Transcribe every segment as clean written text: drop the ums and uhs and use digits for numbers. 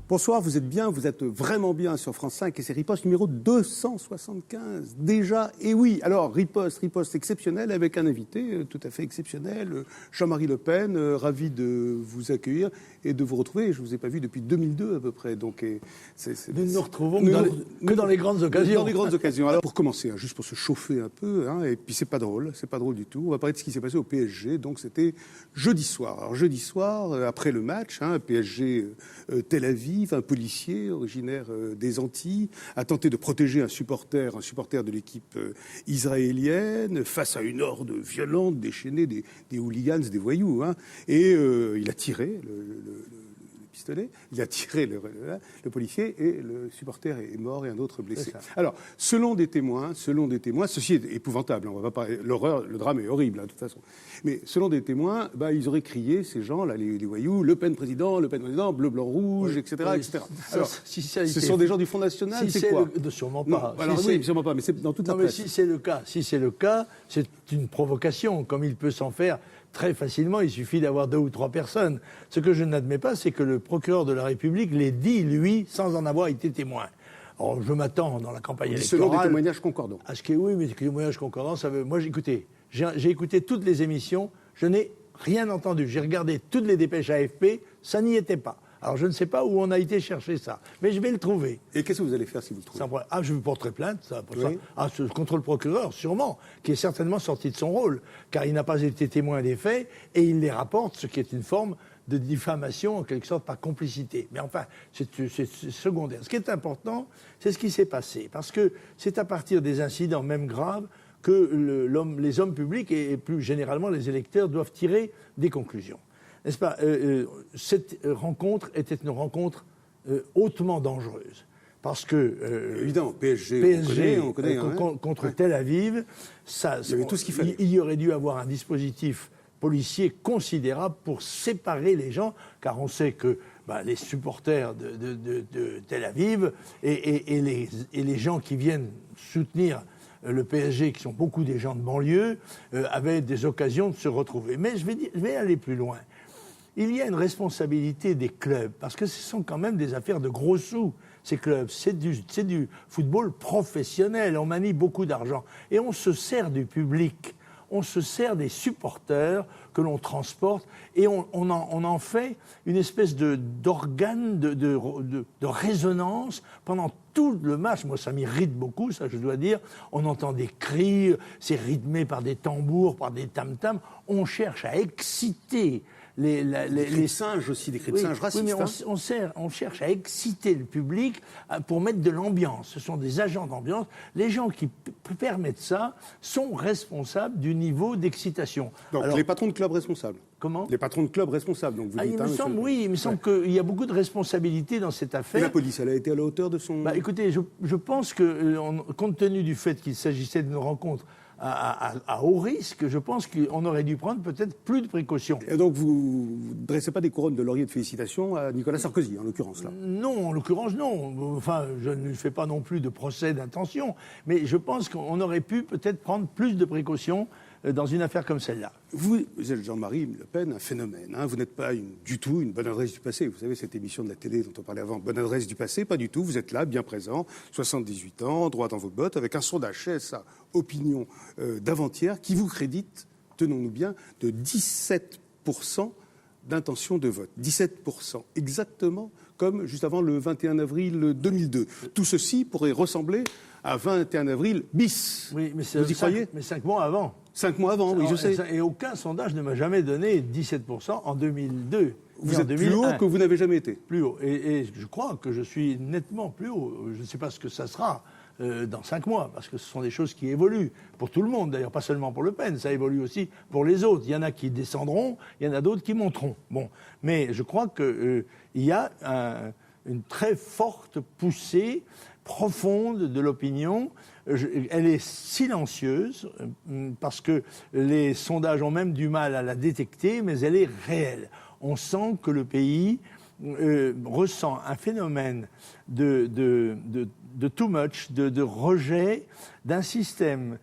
Bonsoir, vous êtes vraiment bien sur France 5 et c'est Riposte numéro 275 déjà. Et oui, alors Riposte exceptionnelle avec un invité tout à fait exceptionnel, Jean-Marie Le Pen, ravi de vous accueillir et de vous retrouver. Je ne vous ai pas vu depuis 2002 à peu près. Donc, nous nous retrouvons que dans les grandes occasions. Dans les grandes occasions. Alors pour commencer, juste pour se chauffer un peu, et puis c'est pas drôle du tout. On va parler de ce qui s'est passé au PSG. Donc c'était jeudi soir. Alors jeudi soir, après le match, PSG Tel Aviv, un policier originaire des Antilles a tenté de protéger un supporter de l'équipe israélienne face à une horde violente, déchaînée, des hooligans, des voyous. Et il a tiré le pistolet, il a tiré le policier et le supporter est mort et un autre blessé. Alors, selon des témoins, ceci est épouvantable, on va pas parler, l'horreur, le drame est horrible de toute façon. Mais selon des témoins, ils auraient crié, ces gens là, les voyous, Le Pen président, bleu, blanc, rouge, etc. Alors, ce sont des gens du Front National, c'est quoi Sûrement pas. Sûrement pas, mais c'est dans toute la presse. Mais si c'est le cas, c'est une provocation, comme il peut s'en faire très facilement, il suffit d'avoir 2 ou 3 personnes. Ce que je n'admets pas, c'est que le procureur de la République l'ait dit, lui, sans en avoir été témoin. Alors, je m'attends dans la campagne électorale... Selon des témoignages concordants. Oui, mais des témoignages concordants, ça veut... Moi, j'ai écouté toutes les émissions, je n'ai rien entendu. J'ai regardé toutes les dépêches AFP, ça n'y était pas. Alors, je ne sais pas où on a été chercher ça, mais je vais le trouver. Et qu'est-ce que vous allez faire si vous le trouvez ? Je vous porterai plainte contre le procureur, sûrement, qui est certainement sorti de son rôle, car il n'a pas été témoin des faits, et il les rapporte, ce qui est une forme de diffamation, en quelque sorte, par complicité. Mais enfin, c'est secondaire. Ce qui est important, c'est ce qui s'est passé, parce que c'est à partir des incidents, même graves, que les hommes publics, et plus généralement les électeurs, doivent tirer des conclusions. N'est-ce pas ? Cette rencontre était une rencontre hautement dangereuse. Parce que... évidemment, PSG on connaît, contre Tel Aviv, tout ce qu'il fallait. Il y aurait dû avoir un dispositif policier considérable pour séparer les gens, car on sait que les supporters de Tel Aviv et les gens qui viennent soutenir le PSG, qui sont beaucoup des gens de banlieue, avaient des occasions de se retrouver. Mais je vais aller plus loin. Il y a une responsabilité des clubs, parce que ce sont quand même des affaires de gros sous, ces clubs. C'est du football professionnel, on manie beaucoup d'argent. Et on se sert du public, on se sert des supporters que l'on transporte, et on en fait une espèce d'organe de résonance pendant tout le match. Moi, ça m'irrite beaucoup, ça je dois dire. On entend des cris, c'est rythmé par des tambours, par des tam-tams. On cherche à exciter les cris de singes aussi, des cris de singes racistes. Oui, mais on cherche à exciter le public pour mettre de l'ambiance. Ce sont des agents d'ambiance. Les gens qui permettent ça sont responsables du niveau d'excitation. Donc les patrons de clubs responsables. Comment ? Les patrons de clubs responsables. Donc vous dites, il me semble qu'il y a beaucoup de responsabilités dans cette affaire. Et la police, elle a été à la hauteur de son... Écoutez, je pense que, compte tenu du fait qu'il s'agissait d'une rencontre à haut risque, je pense qu'on aurait dû prendre peut-être plus de précautions. Et donc vous ne dressez pas des couronnes de laurier de félicitations à Nicolas Sarkozy, en l'occurrence, là ? Non, en l'occurrence, non. Enfin, je ne fais pas non plus de procès d'intention, mais je pense qu'on aurait pu peut-être prendre plus de précautions dans une affaire comme celle-là. Vous êtes Jean-Marie Le Pen, un phénomène. Vous n'êtes pas du tout une bonne adresse du passé. Vous savez, cette émission de la télé dont on parlait avant, bonne adresse du passé, pas du tout. Vous êtes là, bien présent, 78 ans, droit dans vos bottes, avec un sondage CSA Opinion d'avant-hier qui vous crédite, tenons-nous bien, de 17% d'intention de vote. 17%, exactement comme juste avant le 21 avril 2002. Tout ceci pourrait ressembler à 21 avril bis. Oui, mais vous y croyez ? Mais 5 mois avant. 5 mois avant, oui, je sais. Et aucun sondage ne m'a jamais donné 17% en 2002. Vous êtes plus haut que vous n'avez jamais été. Plus haut. Et je crois que je suis nettement plus haut. Je ne sais pas ce que ça sera dans 5 mois, parce que ce sont des choses qui évoluent pour tout le monde, d'ailleurs, pas seulement pour Le Pen, ça évolue aussi pour les autres. Il y en a qui descendront, il y en a d'autres qui monteront. Bon, mais je crois qu'il y a une très forte poussée profonde de l'opinion. Elle est silencieuse, parce que les sondages ont même du mal à la détecter, mais elle est réelle. On sent que le pays ressent un phénomène de too much, de rejet d'un système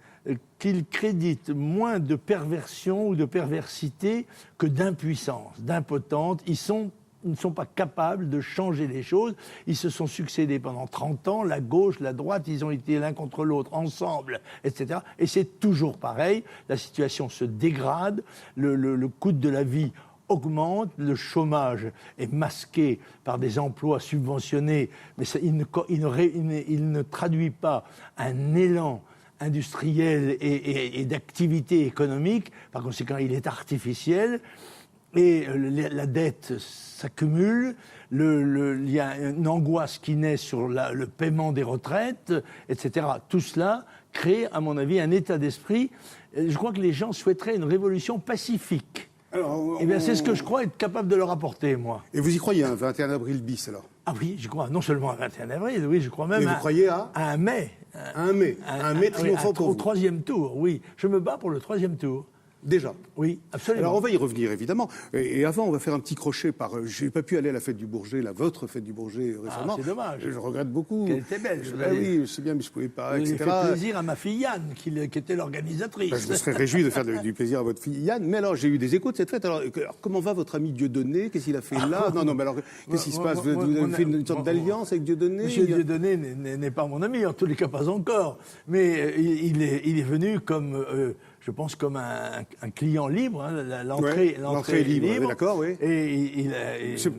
qu'il crédite moins de perversion ou de perversité que d'impuissance, d'impotence. Ils ne sont pas capables de changer les choses. Ils se sont succédés pendant 30 ans, la gauche, la droite, ils ont été l'un contre l'autre, ensemble, etc. Et c'est toujours pareil, la situation se dégrade, le coût de la vie augmente, le chômage est masqué par des emplois subventionnés, mais ça, il ne traduit pas un élan industriel et d'activité économique. Par conséquent, il est artificiel. Et la dette s'accumule, il y a une angoisse qui naît sur le paiement des retraites, etc. Tout cela crée, à mon avis, un état d'esprit. Je crois que les gens souhaiteraient une révolution pacifique. Alors, eh bien, c'est ce que je crois être capable de leur apporter, moi. Et vous y croyez, un 21 avril bis, alors? Ah oui, je crois, non seulement à 21 avril, oui, je crois même vous croyez à un mai. Un mai triomphant pour vous. Au troisième tour, oui. Je me bats pour le troisième tour. Déjà. Oui, absolument. Alors on va y revenir évidemment. Et avant, on va faire un petit crochet j'ai pas pu aller à la fête du Bourget, votre fête du Bourget récemment. Ah, c'est dommage. Je regrette beaucoup. Elle était belle. Oui, je sais bien, mais je pouvais pas, etc. J'ai fait plaisir à ma fille Yann, qui était l'organisatrice. Je me serais réjoui de faire du plaisir à votre fille Yann. Mais alors, j'ai eu des échos de cette fête. Alors comment va votre ami Dieudonné? Qu'est-ce qu'il a fait là? Non, mais alors, qu'est-ce qui se passe? Vous avez fait une sorte d'alliance avec Dieudonné? Monsieur Dieudonné n'est pas mon ami, en tous les cas pas encore. Mais il est venu comme... je pense comme un client libre, hein, l'entrée est libre, d'accord, oui. Et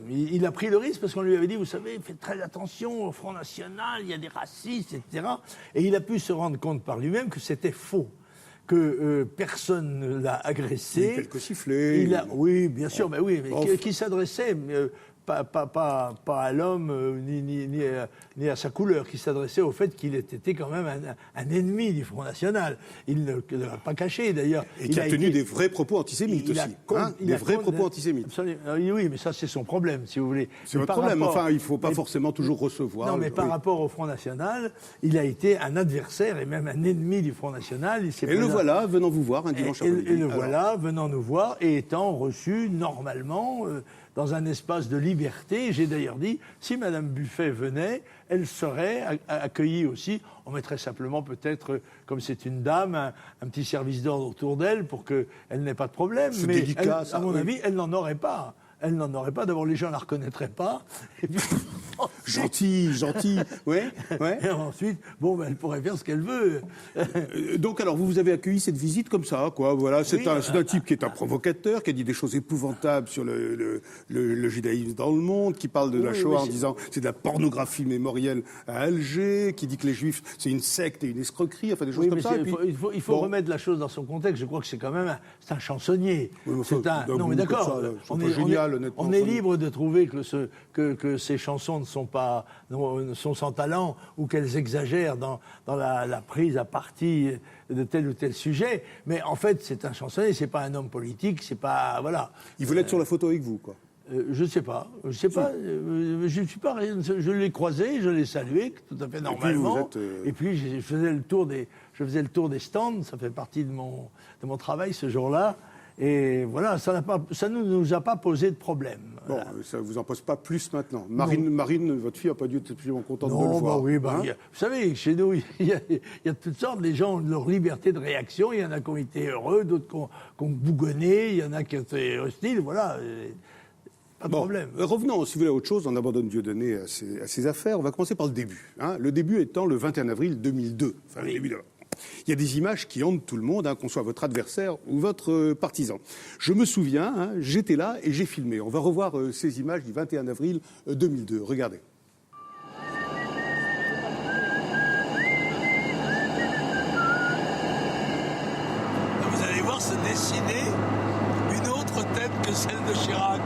il a pris le risque parce qu'on lui avait dit, vous savez, faites très attention au Front National, il y a des racistes, etc. Et il a pu se rendre compte par lui-même que c'était faux, que personne ne l'a agressé. Quelques sifflets. Oui, bien sûr, mais qui s'adressait... Pas à l'homme ni à sa couleur, qui s'adressait au fait qu'il était quand même un ennemi du Front National. Il ne l'a pas caché d'ailleurs. Et qui a tenu des vrais propos antisémites aussi. Des vrais propos antisémites. Absolument. Oui, mais ça c'est son problème, si vous voulez. C'est votre problème. Enfin, il ne faut pas forcément toujours recevoir. Non, mais par rapport au Front National, il a été un adversaire et même un ennemi du Front National. Le voilà venant vous voir un dimanche après-midi. Et le voilà venant nous voir et étant reçu normalement... dans un espace de liberté. J'ai d'ailleurs dit, si Madame Buffet venait, elle serait accueillie aussi. On mettrait simplement peut-être, comme c'est une dame, un petit service d'ordre autour d'elle pour qu'elle n'ait pas de problème. C'est mais délicat, ça. À mon avis, elle n'en aurait pas. Elle n'en aurait pas. D'abord, les gens ne la reconnaîtraient pas. Et puis, gentil. Ouais. Et ensuite, elle pourrait faire ce qu'elle veut. Donc, alors, vous avez accueilli cette visite comme ça, quoi. Voilà, c'est un type qui est un provocateur, qui a dit des choses épouvantables sur le judaïsme dans le monde, qui parle de la Shoah en disant c'est de la pornographie mémorielle à Alger, qui dit que les Juifs c'est une secte et une escroquerie, enfin des choses comme ça. Il faut remettre la chose dans son contexte. Je crois que c'est quand même c'est un chansonnier. Non, mais d'accord. On est libre de trouver que ces chansons sont sans talent ou qu'elles exagèrent dans la prise à partie de tel ou tel sujet. Mais en fait, c'est un chansonnier, c'est pas un homme politique, c'est pas... Voilà. Il voulait être sur la photo avec vous, quoi. Je ne sais pas. Je l'ai croisé, je l'ai salué tout à fait normalement. Et puis je faisais le tour des stands. Ça fait partie de mon travail ce jour-là. Et voilà, ça ne nous a pas posé de problème. Bon, ça ne vous en pose pas plus maintenant. Marine, votre fille n'a pas dû être absolument contente de le voir. Vous savez, chez nous, il y a toutes sortes. Les gens ont leur liberté de réaction. Il y en a qui ont été heureux, d'autres qui ont bougonné, il y en a qui ont été hostiles. Voilà. Pas de problème. Revenons, si vous voulez, à autre chose. On abandonne Dieudonné à ses affaires. On va commencer par le début. Le début étant le 21 avril 2002. Enfin, le début de... Il y a des images qui hantent tout le monde, qu'on soit votre adversaire ou votre partisan. Je me souviens, j'étais là et j'ai filmé. On va revoir ces images du 21 avril 2002. Regardez. Vous allez voir se dessiner une autre tête que celle de Chirac.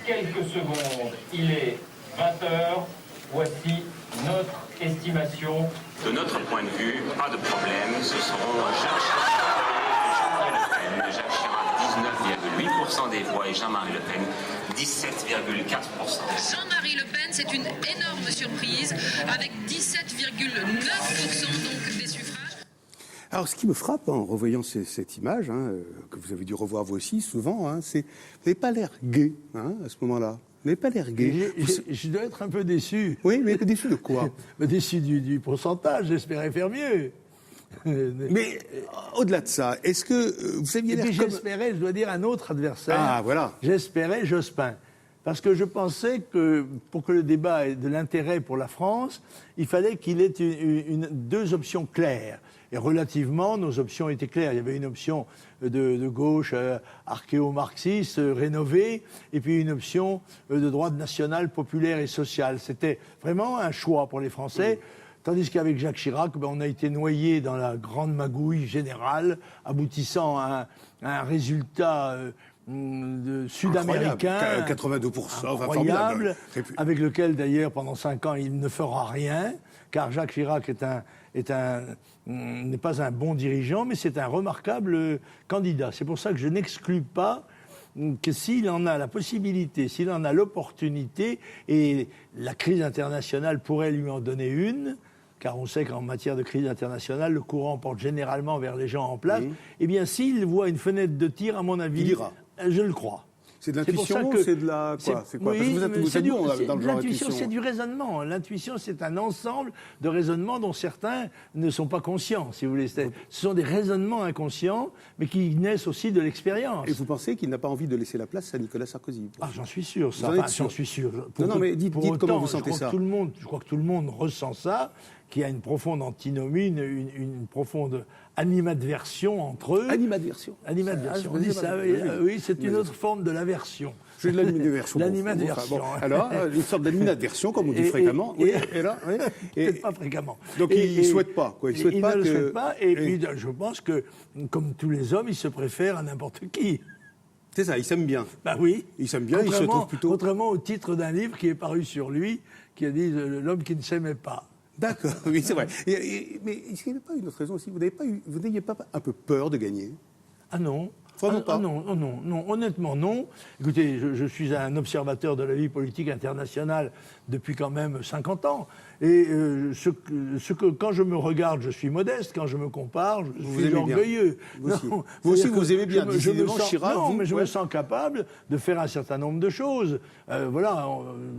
Quelques secondes, il est 20h, voici notre estimation. De notre point de vue, pas de problème, ce seront Jacques Chirac et Jean-Marie Le Pen. Jacques Chirac, 19,8%. 10% des voix et Jean-Marie Le Pen 17,4%. Jean-Marie Le Pen, c'est une énorme surprise, avec 17,9% donc des suffrages. Alors, ce qui me frappe en revoyant cette image, que vous avez dû revoir vous aussi souvent, c'est vous n'avez pas l'air gai à ce moment-là. Vous n'avez pas l'air gai. Je dois être un peu déçu. Oui, mais déçu de quoi? Déçu du pourcentage, j'espérais faire mieux. Mais au-delà de ça, est-ce que vous aviez l'air comme... J'espérais, je dois dire, un autre adversaire. Ah, voilà. J'espérais Jospin. Parce que je pensais que pour que le débat ait de l'intérêt pour la France, il fallait qu'il ait deux options claires. Et relativement, nos options étaient claires. Il y avait une option de gauche archéo-marxiste, rénovée, et puis une option de droite nationale, populaire et sociale. C'était vraiment un choix pour les Français. Tandis qu'avec Jacques Chirac, on a été noyé dans la grande magouille générale, aboutissant à un résultat sud-américain 82%, incroyable, avec lequel d'ailleurs pendant 5 ans il ne fera rien, car Jacques Chirac n'est pas un bon dirigeant, mais c'est un remarquable candidat. C'est pour ça que je n'exclus pas que s'il en a la possibilité, s'il en a l'opportunité, et la crise internationale pourrait lui en donner une, car on sait qu'en matière de crise internationale, le courant porte généralement vers les gens en place, eh bien s'il voit une fenêtre de tir, à mon avis, il ira. Je le crois. C'est de l'intuition ou c'est de la quoi? C'est quoi? Oui, Parce que vous êtes bon dans le genre l'intuition, c'est du raisonnement. L'intuition, c'est un ensemble de raisonnements dont certains ne sont pas conscients, si vous voulez. Ce sont des raisonnements inconscients, mais qui naissent aussi de l'expérience. Et vous pensez qu'il n'a pas envie de laisser la place à Nicolas Sarkozy? J'en suis sûr. J'en suis sûr. Non, mais dites comment vous sentez ça. Je crois que tout le monde ressent ça, qu'il y a une profonde antinomie, une profonde animadversion entre eux. Animadversion. On dit ça, oui, c'est une autre forme de l'aversion. C'est de l'animadversion. L'animadversion. Bon, alors, une sorte d'animadversion, comme on dit fréquemment. Peut-être pas fréquemment. Donc, il ne souhaite pas, quoi. Il ne le souhaite pas, et puis je pense que, comme tous les hommes, il se préfère à n'importe qui. C'est ça, il s'aime bien. Ben oui. Il s'aime bien, il se trouve plutôt... Contrairement au titre d'un livre qui est paru sur lui, qui a dit « L'homme qui ne s'aimait pas ». D'accord, oui, c'est vrai. Mais est-ce qu'il n'y avait pas une autre raison aussi? Vous n'ayez pas un peu peur de gagner? Ah non. Non, honnêtement non. Écoutez, je suis un observateur de la vie politique internationale depuis quand même 50 ans. Et quand je me regarde, je suis modeste. Quand je me compare, je suis orgueilleux. Vous aussi, vous aimez bien. Je me sens capable de faire un certain nombre de choses. Voilà,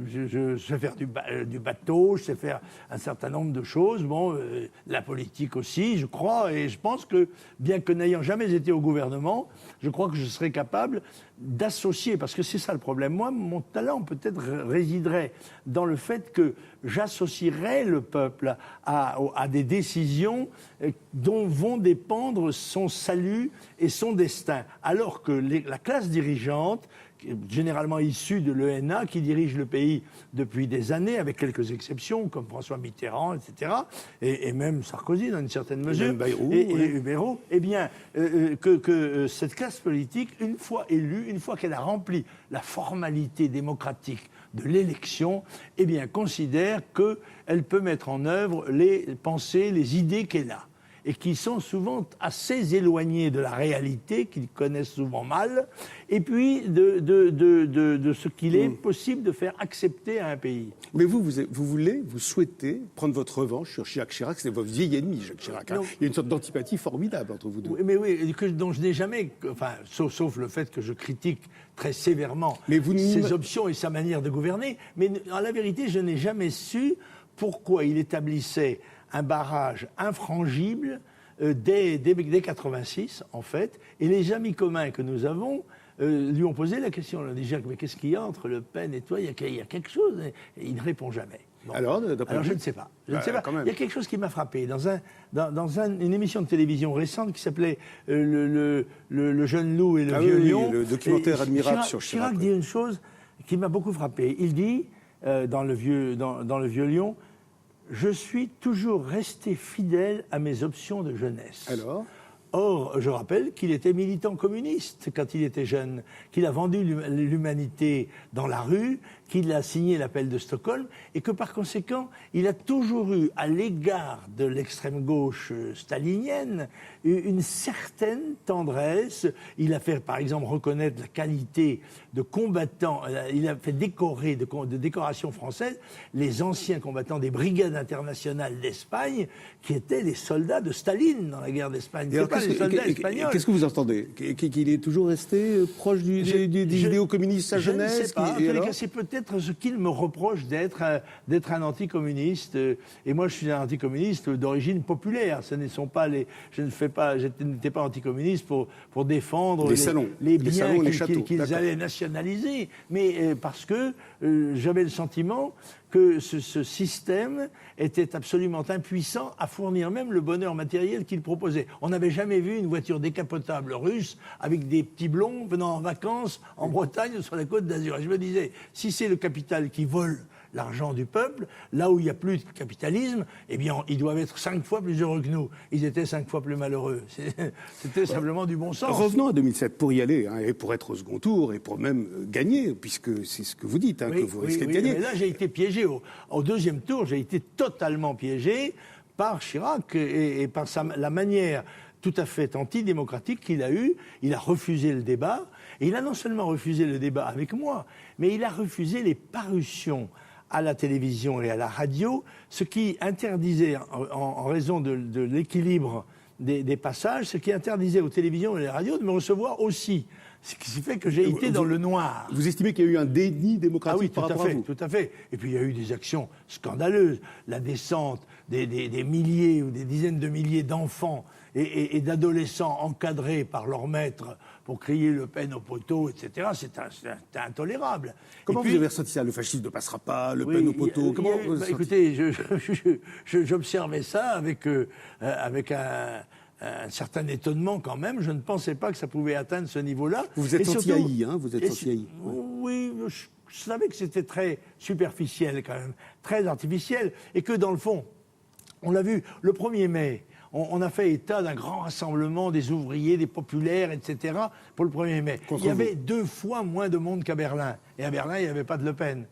je sais faire du bateau, je sais faire un certain nombre de choses. Bon, la politique aussi, je crois. Et je pense que, bien que n'ayant jamais été au gouvernement, je crois que je serais capable d'associer, parce que c'est ça le problème. Moi, mon talent peut-être résiderait dans le fait que j'associerais le peuple à des décisions dont vont dépendre son salut et son destin. Alors que la classe dirigeante, généralement issue de l'ENA, qui dirige le pays depuis des années, avec quelques exceptions, comme François Mitterrand, etc., et même Sarkozy, dans une certaine mesure, et Bayrou, eh bien, que cette classe politique, une fois élue, une fois qu'elle a rempli la formalité démocratique de l'élection, eh bien, considère qu'elle peut mettre en œuvre les pensées, les idées qu'elle a, et qui sont souvent assez éloignées de la réalité, qu'ils connaissent souvent mal, et puis de ce qu'il est possible de faire accepter à un pays. Mais vous souhaitez prendre votre revanche sur Jacques Chirac, c'est votre vieil ennemi, Jacques Chirac. Il y a une sorte d'antipathie formidable entre vous deux. Mais oui, dont je n'ai jamais, sauf le fait que je critique très sévèrement ses options et sa manière de gouverner, mais en la vérité, je n'ai jamais su pourquoi il établissait un barrage infrangible dès 86, en fait, et les amis communs que nous avons lui ont posé la question. On a dit, Jacques, mais qu'est-ce qu'il y a entre Le Pen et toi? Il y a quelque chose, et il ne répond jamais. Bon. Alors je ne sais pas. Il y a quelque chose qui m'a frappé. Dans une émission de télévision récente qui s'appelait Le jeune loup et le vieux lion. Le documentaire admirable sur Chirac. Chirac dit une chose qui m'a beaucoup frappé. Il dit, dans le vieux lion, je suis toujours resté fidèle à mes options de jeunesse. Alors ? Or, je rappelle qu'il était militant communiste quand il était jeune, qu'il a vendu l'humanité dans la rue, qu'il a signé l'appel de Stockholm, et que par conséquent, il a toujours eu, à l'égard de l'extrême gauche stalinienne, une certaine tendresse. Il a fait, par exemple, reconnaître la qualité de combattants, il a fait décorer de décorations françaises les anciens combattants des brigades internationales d'Espagne, qui étaient les soldats de Staline dans la guerre d'Espagne. Qu'est-ce que vous entendez? Qu'il est toujours resté proche des idéaux communistes sa jeunesse? Je ne sais pas. En tous les cas, c'est peut-être ce qu'il me reproche d'être un anticommuniste. Et moi, je suis un anticommuniste d'origine populaire. Ce ne sont pas je n'étais pas anticommuniste pour défendre les biens qu'ils allaient nationaliser, mais parce que j'avais le sentiment que ce système était absolument impuissant à fournir même le bonheur matériel qu'il proposait. On n'avait jamais vu une voiture décapotable russe avec des petits blonds venant en vacances en Bretagne ou sur la côte d'Azur. Et je me disais, si c'est le capital qui vole l'argent du peuple, là où il n'y a plus de capitalisme, eh bien, ils doivent être 5 fois plus heureux que nous. Ils étaient 5 fois plus malheureux. C'était simplement du bon sens. Revenons à 2007, pour y aller, et pour être au second tour, et pour même gagner, puisque c'est ce que vous dites, que vous risquez de gagner. Mais là, j'ai été piégé. Au deuxième tour, j'ai été totalement piégé par Chirac et par la manière tout à fait antidémocratique qu'il a eue. Il a refusé le débat, et il a non seulement refusé le débat avec moi, mais il a refusé les parutions à la télévision et à la radio, ce qui interdisait, en raison de l'équilibre des passages, ce qui interdisait aux télévisions et à la radio de me recevoir aussi. Ce qui fait que j'ai été dans le noir. Vous estimez qu'il y a eu un déni démocratique par rapport à vous? Tout à fait. Et puis il y a eu des actions scandaleuses. La descente des milliers ou des dizaines de milliers d'enfants et d'adolescents encadrés par leur maître pour crier Le Pen au poteau, etc. C'était intolérable. Comment vous avez ressenti ça? Le fascisme ne passera pas, Le Pen au poteau. Écoutez, j'observais ça avec un certain étonnement quand même. Je ne pensais pas que ça pouvait atteindre ce niveau-là. Vous êtes anti-AI, hein? Vous êtes anti-AI. Oui, je savais que c'était très superficiel quand même, très artificiel, et que dans le fond, on l'a vu, le 1er mai, on a fait état d'un grand rassemblement des ouvriers, des populaires, etc. pour le 1er mai. Il y avait 2 fois moins de monde qu'à Berlin. Et à Berlin, il n'y avait pas de Le Pen.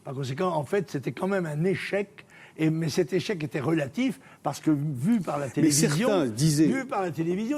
Par conséquent, en fait, c'était quand même un échec. Mais cet échec était relatif parce que vu par la télévision,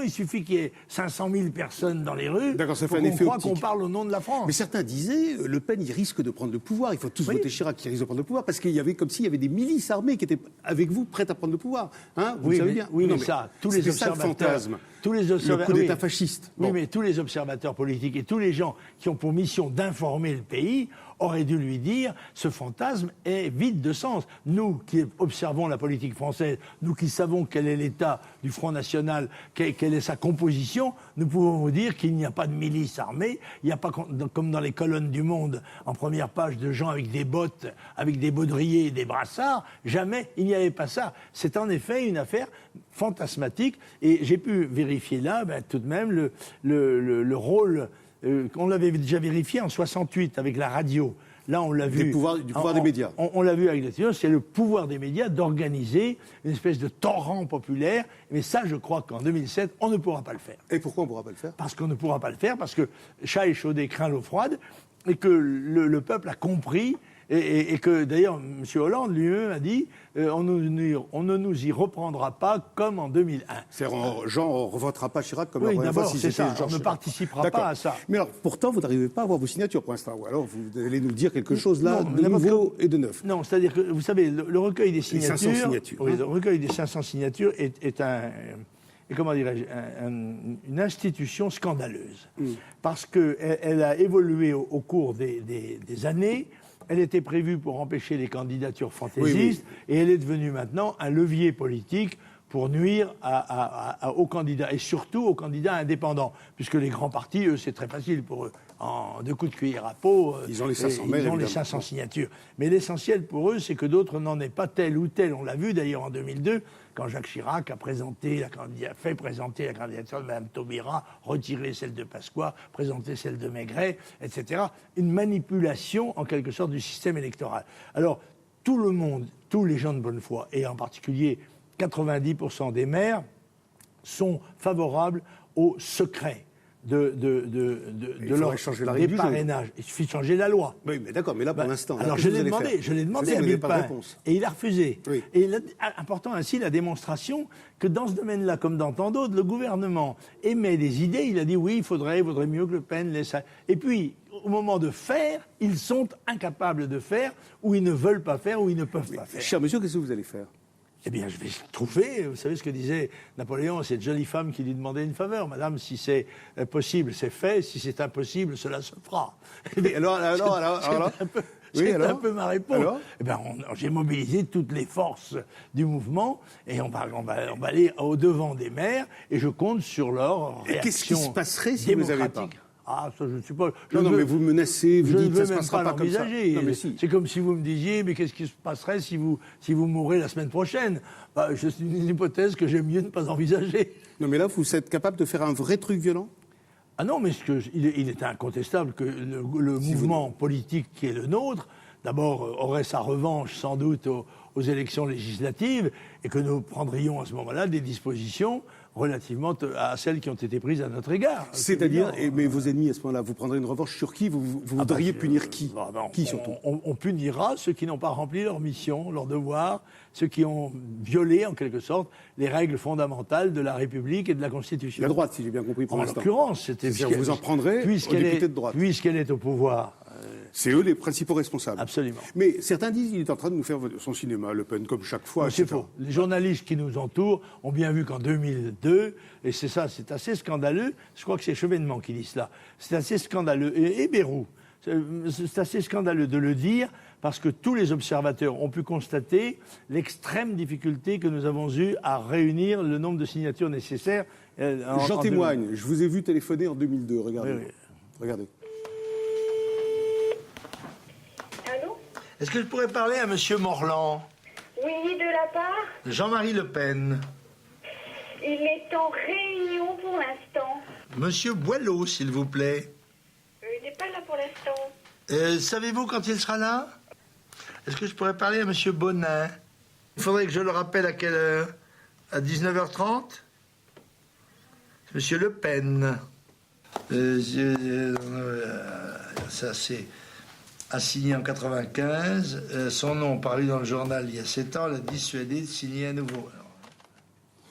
il suffit qu'il y ait 500 000 personnes dans les rues pour qu'on croit qu'on parle au nom de la France. Mais certains disaient, Le Pen, il risque de prendre le pouvoir. Il faut tous voter Chirac qui risque de prendre le pouvoir parce qu'il y avait comme s'il y avait des milices armées qui étaient avec vous prêtes à prendre le pouvoir. Hein, vous le savez bien. Oui, mais ça, tous les observateurs, le coup d'État fasciste. Oui, mais tous les observateurs politiques et tous les gens qui ont pour mission d'informer le pays auraient dû lui dire ce fantasme est vide de sens. Nous qui observons la politique française, nous qui savons quel est l'état du Front National, quelle est sa composition, nous pouvons vous dire qu'il n'y a pas de milice armée, il n'y a pas comme dans les colonnes du Monde, en première page, de gens avec des bottes, avec des baudriers et des brassards. Jamais il n'y avait pas ça. C'est en effet une affaire fantasmatique et j'ai pu vérifier là tout de même le rôle. On l'avait déjà vérifié en 68 avec la radio. Là, on l'a vu. Du pouvoir des médias. On l'a vu avec la télévision. C'est le pouvoir des médias d'organiser une espèce de torrent populaire. Mais ça, je crois qu'en 2007, on ne pourra pas le faire. Et pourquoi on ne pourra pas le faire? Parce qu'on ne pourra pas le faire, parce que chat échaudé craint l'eau froide, et que le peuple a compris. Et que d'ailleurs, M. Hollande lui-même a dit on ne nous y reprendra pas comme en 2001. C'est-à-dire, Jean, on ne revotera pas Chirac comme la première fois. Si c'est ça, on ne participera pas à ça. Mais alors, pourtant, vous n'arrivez pas à avoir vos signatures pour l'instant. Ou alors, vous allez nous dire quelque chose là de nouveau et de neuf. Non, c'est-à-dire que, vous savez, le recueil des signatures... Les 500 signatures. Oui, le recueil des 500 signatures est comment dirais-je, une institution scandaleuse. Parce qu'elle a évolué au cours des années. Elle était prévue pour empêcher les candidatures fantaisistes, et elle est devenue maintenant un levier politique pour nuire aux candidats, et surtout aux candidats indépendants, puisque les grands partis, eux, c'est très facile pour eux. En 2 coups de cuillère à peau, ils ont les 500 signatures. Mais l'essentiel pour eux, c'est que d'autres n'en aient pas tel ou tel. On l'a vu d'ailleurs en 2002, quand Jacques Chirac a fait présenter la candidature de Mme Taubira, retiré celle de Pasqua, présenté celle de Maigret, etc. Une manipulation, en quelque sorte, du système électoral. Alors, tout le monde, tous les gens de bonne foi, et en particulier 90% des maires, sont favorables au secret de leur changer la règle des du jeu. parrainages. Il suffit de changer la loi. Oui, mais d'accord, mais là, pour l'instant... Alors, là, je l'ai demandé à Villepin, et il a refusé. Oui. Et important ainsi la démonstration que dans ce domaine-là, comme dans tant d'autres, le gouvernement émet des idées. Il a dit oui, il vaudrait mieux que Le Pen laisse ça. Et puis, au moment de faire, ils sont incapables de faire, ou ils ne veulent pas faire, ou ils ne peuvent pas faire. Cher monsieur, qu'est-ce que vous allez faire? Eh bien, je vais trouver, vous savez ce que disait Napoléon, cette jolie femme qui lui demandait une faveur. Madame, si c'est possible, c'est fait. Si c'est impossible, cela se fera. Et alors C'est un peu ma réponse. Eh bien, j'ai mobilisé toutes les forces du mouvement et on va aller au-devant des maires et je compte sur leur réaction. Et qu'est-ce qui se passerait si vous n'avez pas? Ah, ça, je ne sais pas. Non, mais vous menacez, vous dites que ça ne se passera pas comme ça. Non, mais si. C'est comme si vous me disiez, mais qu'est-ce qui se passerait si vous mourrez la semaine prochaine? C'est une hypothèse que j'aime mieux ne pas envisager. Non, mais là, vous êtes capable de faire un vrai truc violent? Ah non, mais il est incontestable que le mouvement politique qui est le nôtre, d'abord, aurait sa revanche sans doute aux élections législatives et que nous prendrions à ce moment-là des dispositions relativement à celles qui ont été prises à notre égard. C'est-à-dire, mais vos ennemis à ce moment-là, vous prendrez une revanche sur qui? Vous voudriez punir qui? Qui surtout? On punira ceux qui n'ont pas rempli leur mission, leur devoir, ceux qui ont violé en quelque sorte les règles fondamentales de la République et de la Constitution. La droite, si j'ai bien compris pour l'instant. En l'occurrence, vous en prendrez aux députés de droite. Puisqu'elle est au pouvoir. C'est eux les principaux responsables. Absolument. Mais certains disent qu'il est en train de nous faire son cinéma, Le Pen, comme chaque fois. C'est faux. Les journalistes qui nous entourent ont bien vu qu'en 2002, et c'est assez scandaleux, je crois que c'est Chevènement qui dit cela, c'est assez scandaleux, et Bayrou, c'est assez scandaleux de le dire, parce que tous les observateurs ont pu constater l'extrême difficulté que nous avons eue à réunir le nombre de signatures nécessaires. J'en témoigne, je vous ai vu téléphoner en 2002, regardez. Oui. Regardez. Est-ce que je pourrais parler à Monsieur Morland? Oui, de la part Jean-Marie Le Pen. Il est en réunion pour l'instant. Monsieur Boileau, s'il vous plaît. Il n'est pas là pour l'instant. Savez-vous quand il sera là? Est-ce que je pourrais parler à Monsieur Bonin? Il faudrait que je le rappelle à quelle heure? À 19h30? Monsieur Le Pen. Ça, c'est... assigné en 95, son nom paru dans le journal il y a 7 ans, l'a dissuadé de signer à nouveau.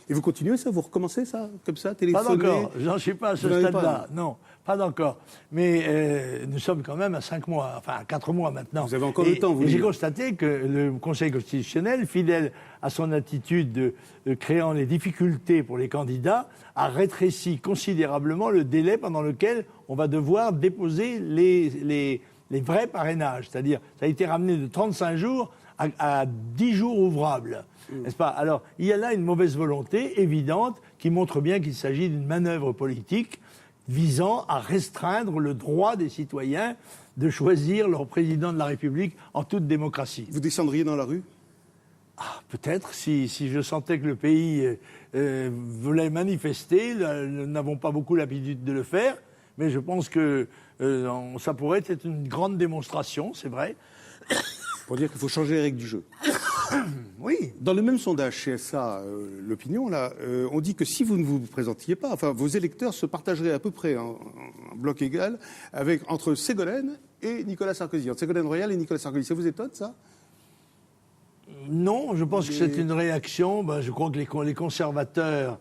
Et vous continuez ça? Vous recommencez ça, comme ça, téléphoner? Pas encore, j'en suis pas à ce stade-là, non, pas encore. Mais nous sommes quand même à 5 mois, enfin à 4 mois maintenant. Vous avez encore le temps, vous. J'ai constaté que le Conseil constitutionnel, fidèle à son attitude de créant les difficultés pour les candidats, a rétréci considérablement le délai pendant lequel on va devoir déposer les vrais parrainages, c'est-à-dire ça a été ramené de 35 jours à 10 jours ouvrables, n'est-ce pas? Alors, il y a là une mauvaise volonté évidente qui montre bien qu'il s'agit d'une manœuvre politique visant à restreindre le droit des citoyens de choisir leur président de la République en toute démocratie. Vous descendriez dans la rue? Peut-être, si je sentais que le pays voulait manifester. Nous n'avons pas beaucoup l'habitude de le faire, mais je pense que ça pourrait être une grande démonstration, c'est vrai. Pour dire qu'il faut changer les règles du jeu. Oui. Dans le même sondage CSA, l'opinion, là, on dit que si vous ne vous présentiez pas, enfin, vos électeurs se partageraient à peu près en bloc égal entre Ségolène et Nicolas Sarkozy, entre Ségolène Royal et Nicolas Sarkozy. Ça vous étonne, ça? Non, je pense que c'est une réaction. Je crois que les conservateurs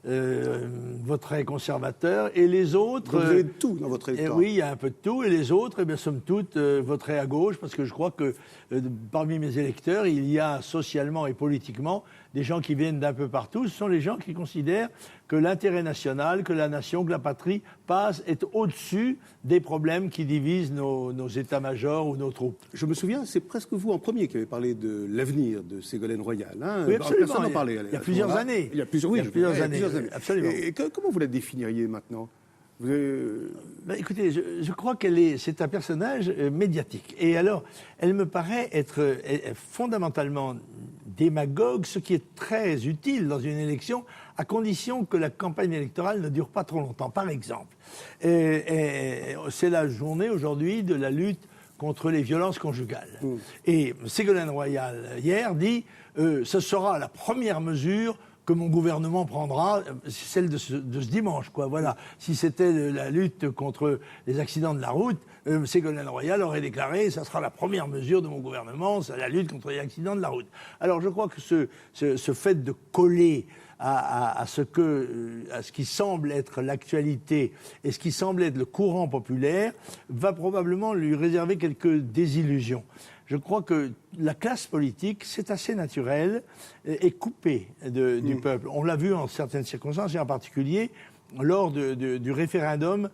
voteraient conservateurs et les autres... Vous avez de tout dans votre électorat. Oui, il y a un peu de tout. Et les autres, somme toute, voteraient à gauche parce que je crois que parmi mes électeurs, il y a socialement et politiquement des gens qui viennent d'un peu partout. Ce sont les gens qui considèrent que l'intérêt national, que la nation, que la patrie est au-dessus des problèmes qui divisent nos états-majors ou nos troupes. Je me souviens, c'est presque vous en premier qui avez parlé de l'avenir de Ségolène Royal. Hein. Oui, absolument. Personne n'en parlait. Il y a plusieurs années. Il y a plusieurs années. Absolument. Et comment vous la définiriez maintenant? Écoutez, je crois c'est un personnage médiatique. Et alors, elle me paraît être fondamentalement démagogue, ce qui est très utile dans une élection, à condition que la campagne électorale ne dure pas trop longtemps. Par exemple, c'est la journée aujourd'hui de la lutte contre les violences conjugales. Et Ségolène Royal, hier, dit ce sera la première mesure que mon gouvernement prendra, c'est celle de ce dimanche, quoi. Voilà. Si c'était la lutte contre les accidents de la route, Ségolène Royal aurait déclaré, ça sera la première mesure de mon gouvernement, c'est la lutte contre les accidents de la route. Alors je crois que ce fait de coller à ce qui semble être l'actualité et ce qui semble être le courant populaire va probablement lui réserver quelques désillusions. Je crois que la classe politique, c'est assez naturel, est coupée du peuple. On l'a vu en certaines circonstances, et en particulier lors du référendum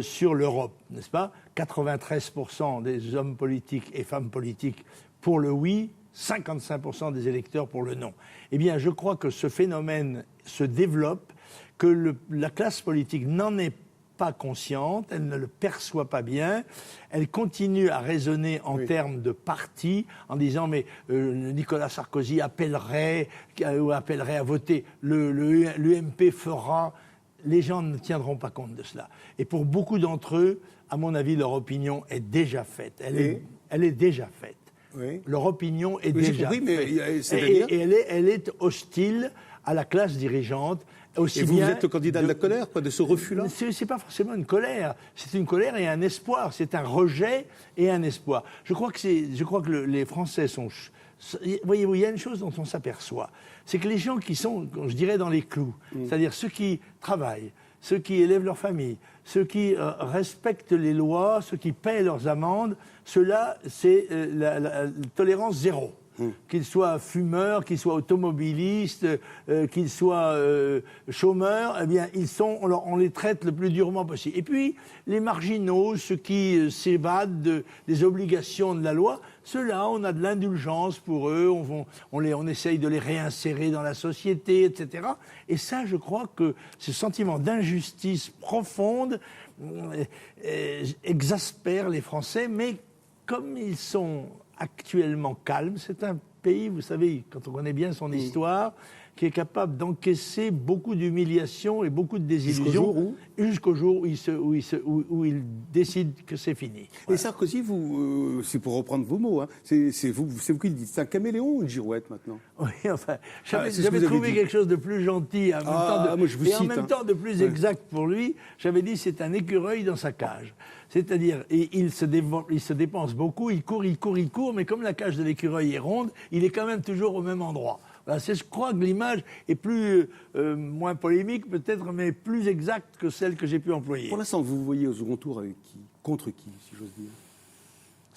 sur l'Europe, n'est-ce pas ? 93% des hommes politiques et femmes politiques pour le oui, 55% des électeurs pour le non. Eh bien, je crois que ce phénomène se développe, que la classe politique n'en est pas consciente, elle ne le perçoit pas bien, elle continue à raisonner en termes de parti, en disant mais Nicolas Sarkozy appellerait à voter, l'UMP fera. Les gens ne tiendront pas compte de cela. Et pour beaucoup d'entre eux, à mon avis, leur opinion est déjà faite. Elle est déjà faite. Oui. Leur opinion est déjà faite. Et elle est hostile à la classe dirigeante. Et vous êtes le candidat de la colère, de ce refus-là ? C'est pas forcément une colère. C'est une colère et un espoir. C'est un rejet et un espoir. Je crois que les Français sont... Voyez-vous, il y a une chose dont on s'aperçoit. C'est que les gens qui sont, je dirais, dans les clous, c'est-à-dire ceux qui travaillent, ceux qui élèvent leur famille, ceux qui respectent les lois, ceux qui paient leurs amendes, ceux-là, c'est la tolérance zéro. Qu'ils soient fumeurs, qu'ils soient automobilistes, qu'ils soient chômeurs, eh bien, on les traite le plus durement possible. Et puis, les marginaux, ceux qui s'évadent des obligations de la loi, ceux-là, on a de l'indulgence pour eux, on essaye de les réinsérer dans la société, etc. Et ça, je crois que ce sentiment d'injustice profonde exaspère les Français, mais comme ils sont actuellement calme. C'est un pays, vous savez, quand on connaît bien son histoire, qui est capable d'encaisser beaucoup d'humiliations et beaucoup de désillusions jusqu'au jour où il décide que c'est fini. Voilà. Et Sarkozy, c'est pour reprendre vos mots, hein, c'est vous qui le dites, c'est un caméléon ou une girouette maintenant ? Oui, enfin, j'avais trouvé quelque chose de plus gentil en même temps de plus exact pour lui. J'avais dit c'est un écureuil dans sa cage. C'est-à-dire, il se dépense beaucoup, il court, mais comme la cage de l'écureuil est ronde, il est quand même toujours au même endroit. Voilà, je crois que l'image est moins polémique peut-être, mais plus exacte que celle que j'ai pu employer. Pour l'instant, vous voyez au second tour avec qui ? Contre qui, si j'ose dire ?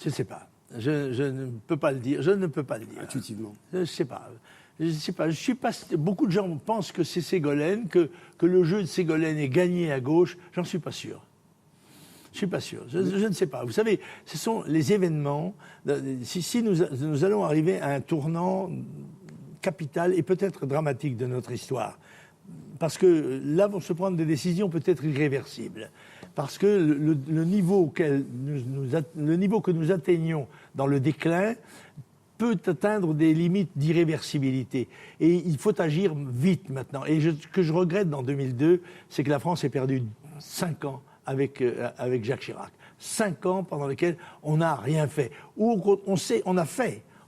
Je ne sais pas. Je ne peux pas le dire. Je ne peux pas le dire. Intuitivement. Je ne sais pas. Je sais pas. Beaucoup de gens pensent que c'est Ségolène, que le jeu de Ségolène est gagné à gauche. J'en suis pas sûr. Je ne suis pas sûr. Je ne sais pas. Vous savez, ce sont les événements. Si nous allons arriver à un tournant capital et peut-être dramatique de notre histoire, parce que là vont se prendre des décisions peut-être irréversibles, parce que le niveau que nous atteignons dans le déclin peut atteindre des limites d'irréversibilité. Et il faut agir vite maintenant. Et ce que je regrette dans 2002, c'est que la France ait perdu 5 ans avec Jacques Chirac. 5 ans pendant lesquels on n'a rien fait. Ou on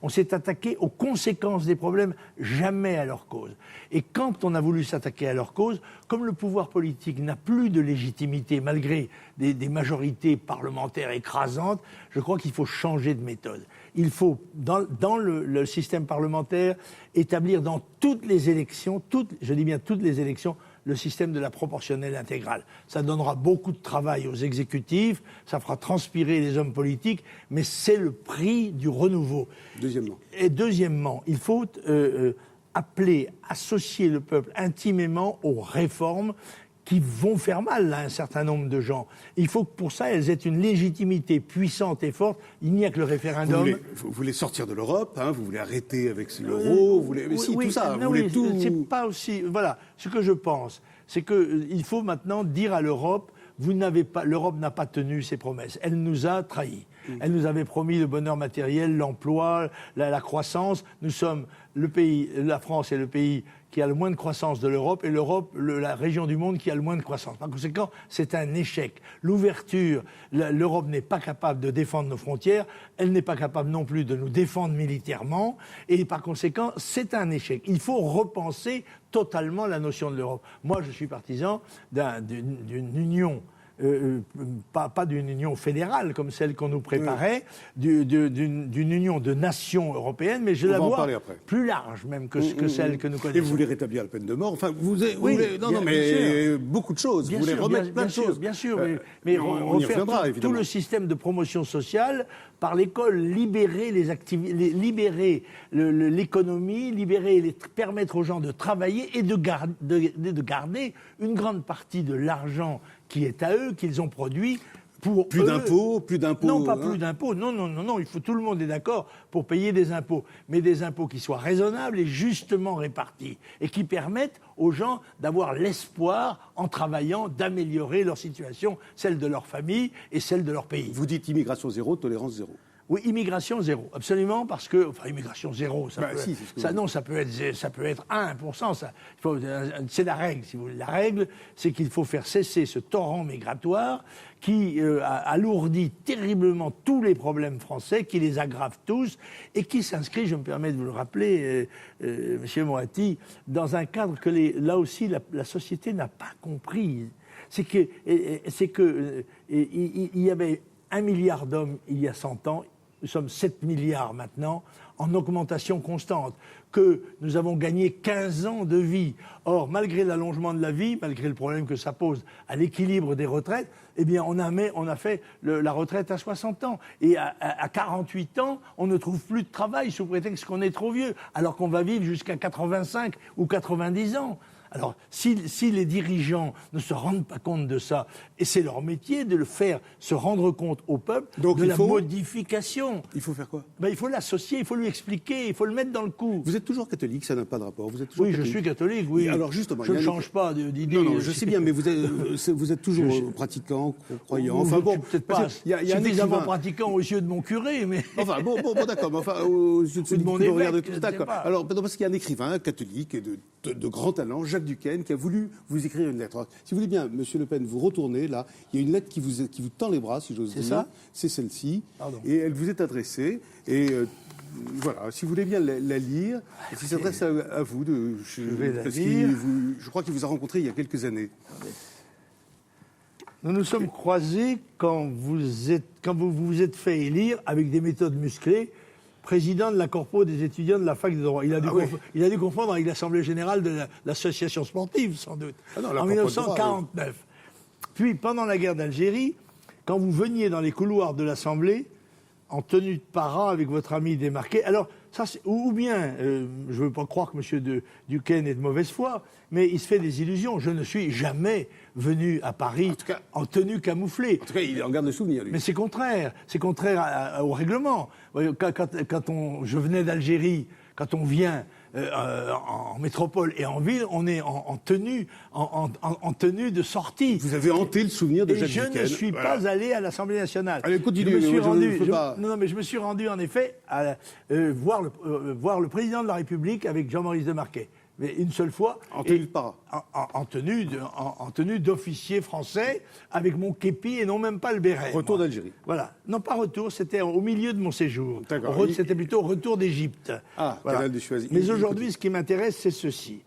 s'est attaqué aux conséquences des problèmes, jamais à leur cause. Et quand on a voulu s'attaquer à leur cause, comme le pouvoir politique n'a plus de légitimité, malgré des majorités parlementaires écrasantes, je crois qu'il faut changer de méthode. Il faut, dans le système parlementaire, établir dans toutes les élections, je dis bien toutes les élections, le système de la proportionnelle intégrale. Ça donnera beaucoup de travail aux exécutifs, ça fera transpirer les hommes politiques, mais c'est le prix du renouveau. Deuxièmement, il faut associer le peuple intimément aux réformes qui vont faire mal à un certain nombre de gens. Il faut que pour ça, elles aient une légitimité puissante et forte. Il n'y a que le référendum. Vous voulez sortir de l'Europe, hein, vous voulez arrêter avec l'euro, tout ça. C'est pas aussi. Voilà. Ce que je pense, c'est qu'il faut maintenant dire à l'Europe, l'Europe n'a pas tenu ses promesses. Elle nous a trahis. Elle nous avait promis le bonheur matériel, l'emploi, la croissance. Nous sommes le pays, la France est le pays qui a le moins de croissance de l'Europe et l'Europe, la région du monde qui a le moins de croissance. Par conséquent, c'est un échec. L'ouverture, l'Europe n'est pas capable de défendre nos frontières, elle n'est pas capable non plus de nous défendre militairement, et par conséquent, c'est un échec. Il faut repenser totalement la notion de l'Europe. Moi, je suis partisan d'une union. Pas d'une union fédérale comme celle qu'on nous préparait, d'une union de nations européennes, mais je la vois plus large même que celle que nous connaissons. Et vous voulez rétablir la peine de mort. Enfin, vous voulez, beaucoup de choses. Vous voulez remettre plein de choses. Bien sûr, mais on refaire tout le système de promotion sociale par l'école, libérer libérer l'économie, permettre aux gens de travailler et de garder une grande partie de l'argent qui est à eux, qu'ils ont produit pour plus d'impôts. Non, pas plus d'impôts. Non. Tout le monde est d'accord pour payer des impôts, mais des impôts qui soient raisonnables et justement répartis et qui permettent aux gens d'avoir l'espoir, en travaillant, d'améliorer leur situation, celle de leur famille et celle de leur pays. Vous dites immigration zéro, tolérance zéro. Oui, immigration zéro, absolument, parce que, enfin, immigration zéro, ça peut être 1%, c'est la règle, si vous voulez. La règle, c'est qu'il faut faire cesser ce torrent migratoire qui alourdit terriblement tous les problèmes français, qui les aggrave tous, et qui s'inscrit, je me permets de vous le rappeler, Monsieur Moatti, dans un cadre que là aussi la société n'a pas compris. C'est que il y avait 1 milliard d'hommes il y a 100 ans, nous sommes 7 milliards maintenant, en augmentation constante, que nous avons gagné 15 ans de vie. Or, malgré l'allongement de la vie, malgré le problème que ça pose à l'équilibre des retraites, eh bien, on a fait la retraite à 60 ans. Et à 48 ans, on ne trouve plus de travail sous prétexte qu'on est trop vieux, alors qu'on va vivre jusqu'à 85 ou 90 ans. Alors, si les dirigeants ne se rendent pas compte de ça, et c'est leur métier de le faire, se rendre compte au peuple de la modification. Il faut faire quoi ? Il faut l'associer, il faut lui expliquer, il faut le mettre dans le coup. Vous êtes toujours catholique, ça n'a pas de rapport. Vous êtes toujours catholique. Je suis catholique, oui. Alors justement, je ne change pas d'idée. Non, je sais bien, mais vous êtes toujours pratiquant, croyant. Enfin bon, peut-être pas. Il y a suffisamment pratiquant aux yeux de mon curé, mais. Enfin bon, d'accord. Enfin, aux yeux de mon évêque, d'accord. Alors, parce qu'il y a un écrivain catholique et de grand talent, Jacques Duquesne, qui a voulu vous écrire une lettre. Si vous voulez bien, Monsieur Le Pen, vous retournez là. Il y a une lettre qui vous tend les bras, si j'ose dire. C'est ça ? C'est celle-ci. Pardon. Et elle vous est adressée. Et voilà, si vous voulez bien la lire, elle s'adresse à vous. Je vais la lire. Je crois qu'il vous a rencontré il y a quelques années. Nous nous sommes croisés quand vous vous êtes fait élire avec des méthodes musclées, président de la corpo des étudiants de la fac de droit. Il a dû confondre avec l'Assemblée générale de l'association sportive, sans doute, en 1949. Puis, pendant la guerre d'Algérie, quand vous veniez dans les couloirs de l'Assemblée, en tenue de para avec votre ami Desmarquet, alors, ça, ou bien, je ne veux pas croire que M. Duquesne est de mauvaise foi, mais il se fait des illusions. Je ne suis jamais venu à Paris en tenue camouflée. En tout cas, il en garde le souvenir, lui. Mais c'est contraire au règlement. Je venais d'Algérie, quand on vient en métropole et en ville, on est en tenue de sortie. Vous avez hanté le souvenir de Jacques Duquesne. Je ne suis pas allé à l'Assemblée nationale. Allez, continuez. Je me suis rendu en effet à voir le président de la République avec Jean-Maurice Desmarquet. Mais une seule fois. En tenue de para. En tenue d'officier français, avec mon képi et non même pas le béret. Retour d'Algérie. Voilà. Non, pas retour, c'était au milieu de mon séjour. D'accord. C'était plutôt retour d'Égypte. Ah, voilà. Canal de Suez. Mais aujourd'hui, ce qui m'intéresse, c'est ceci.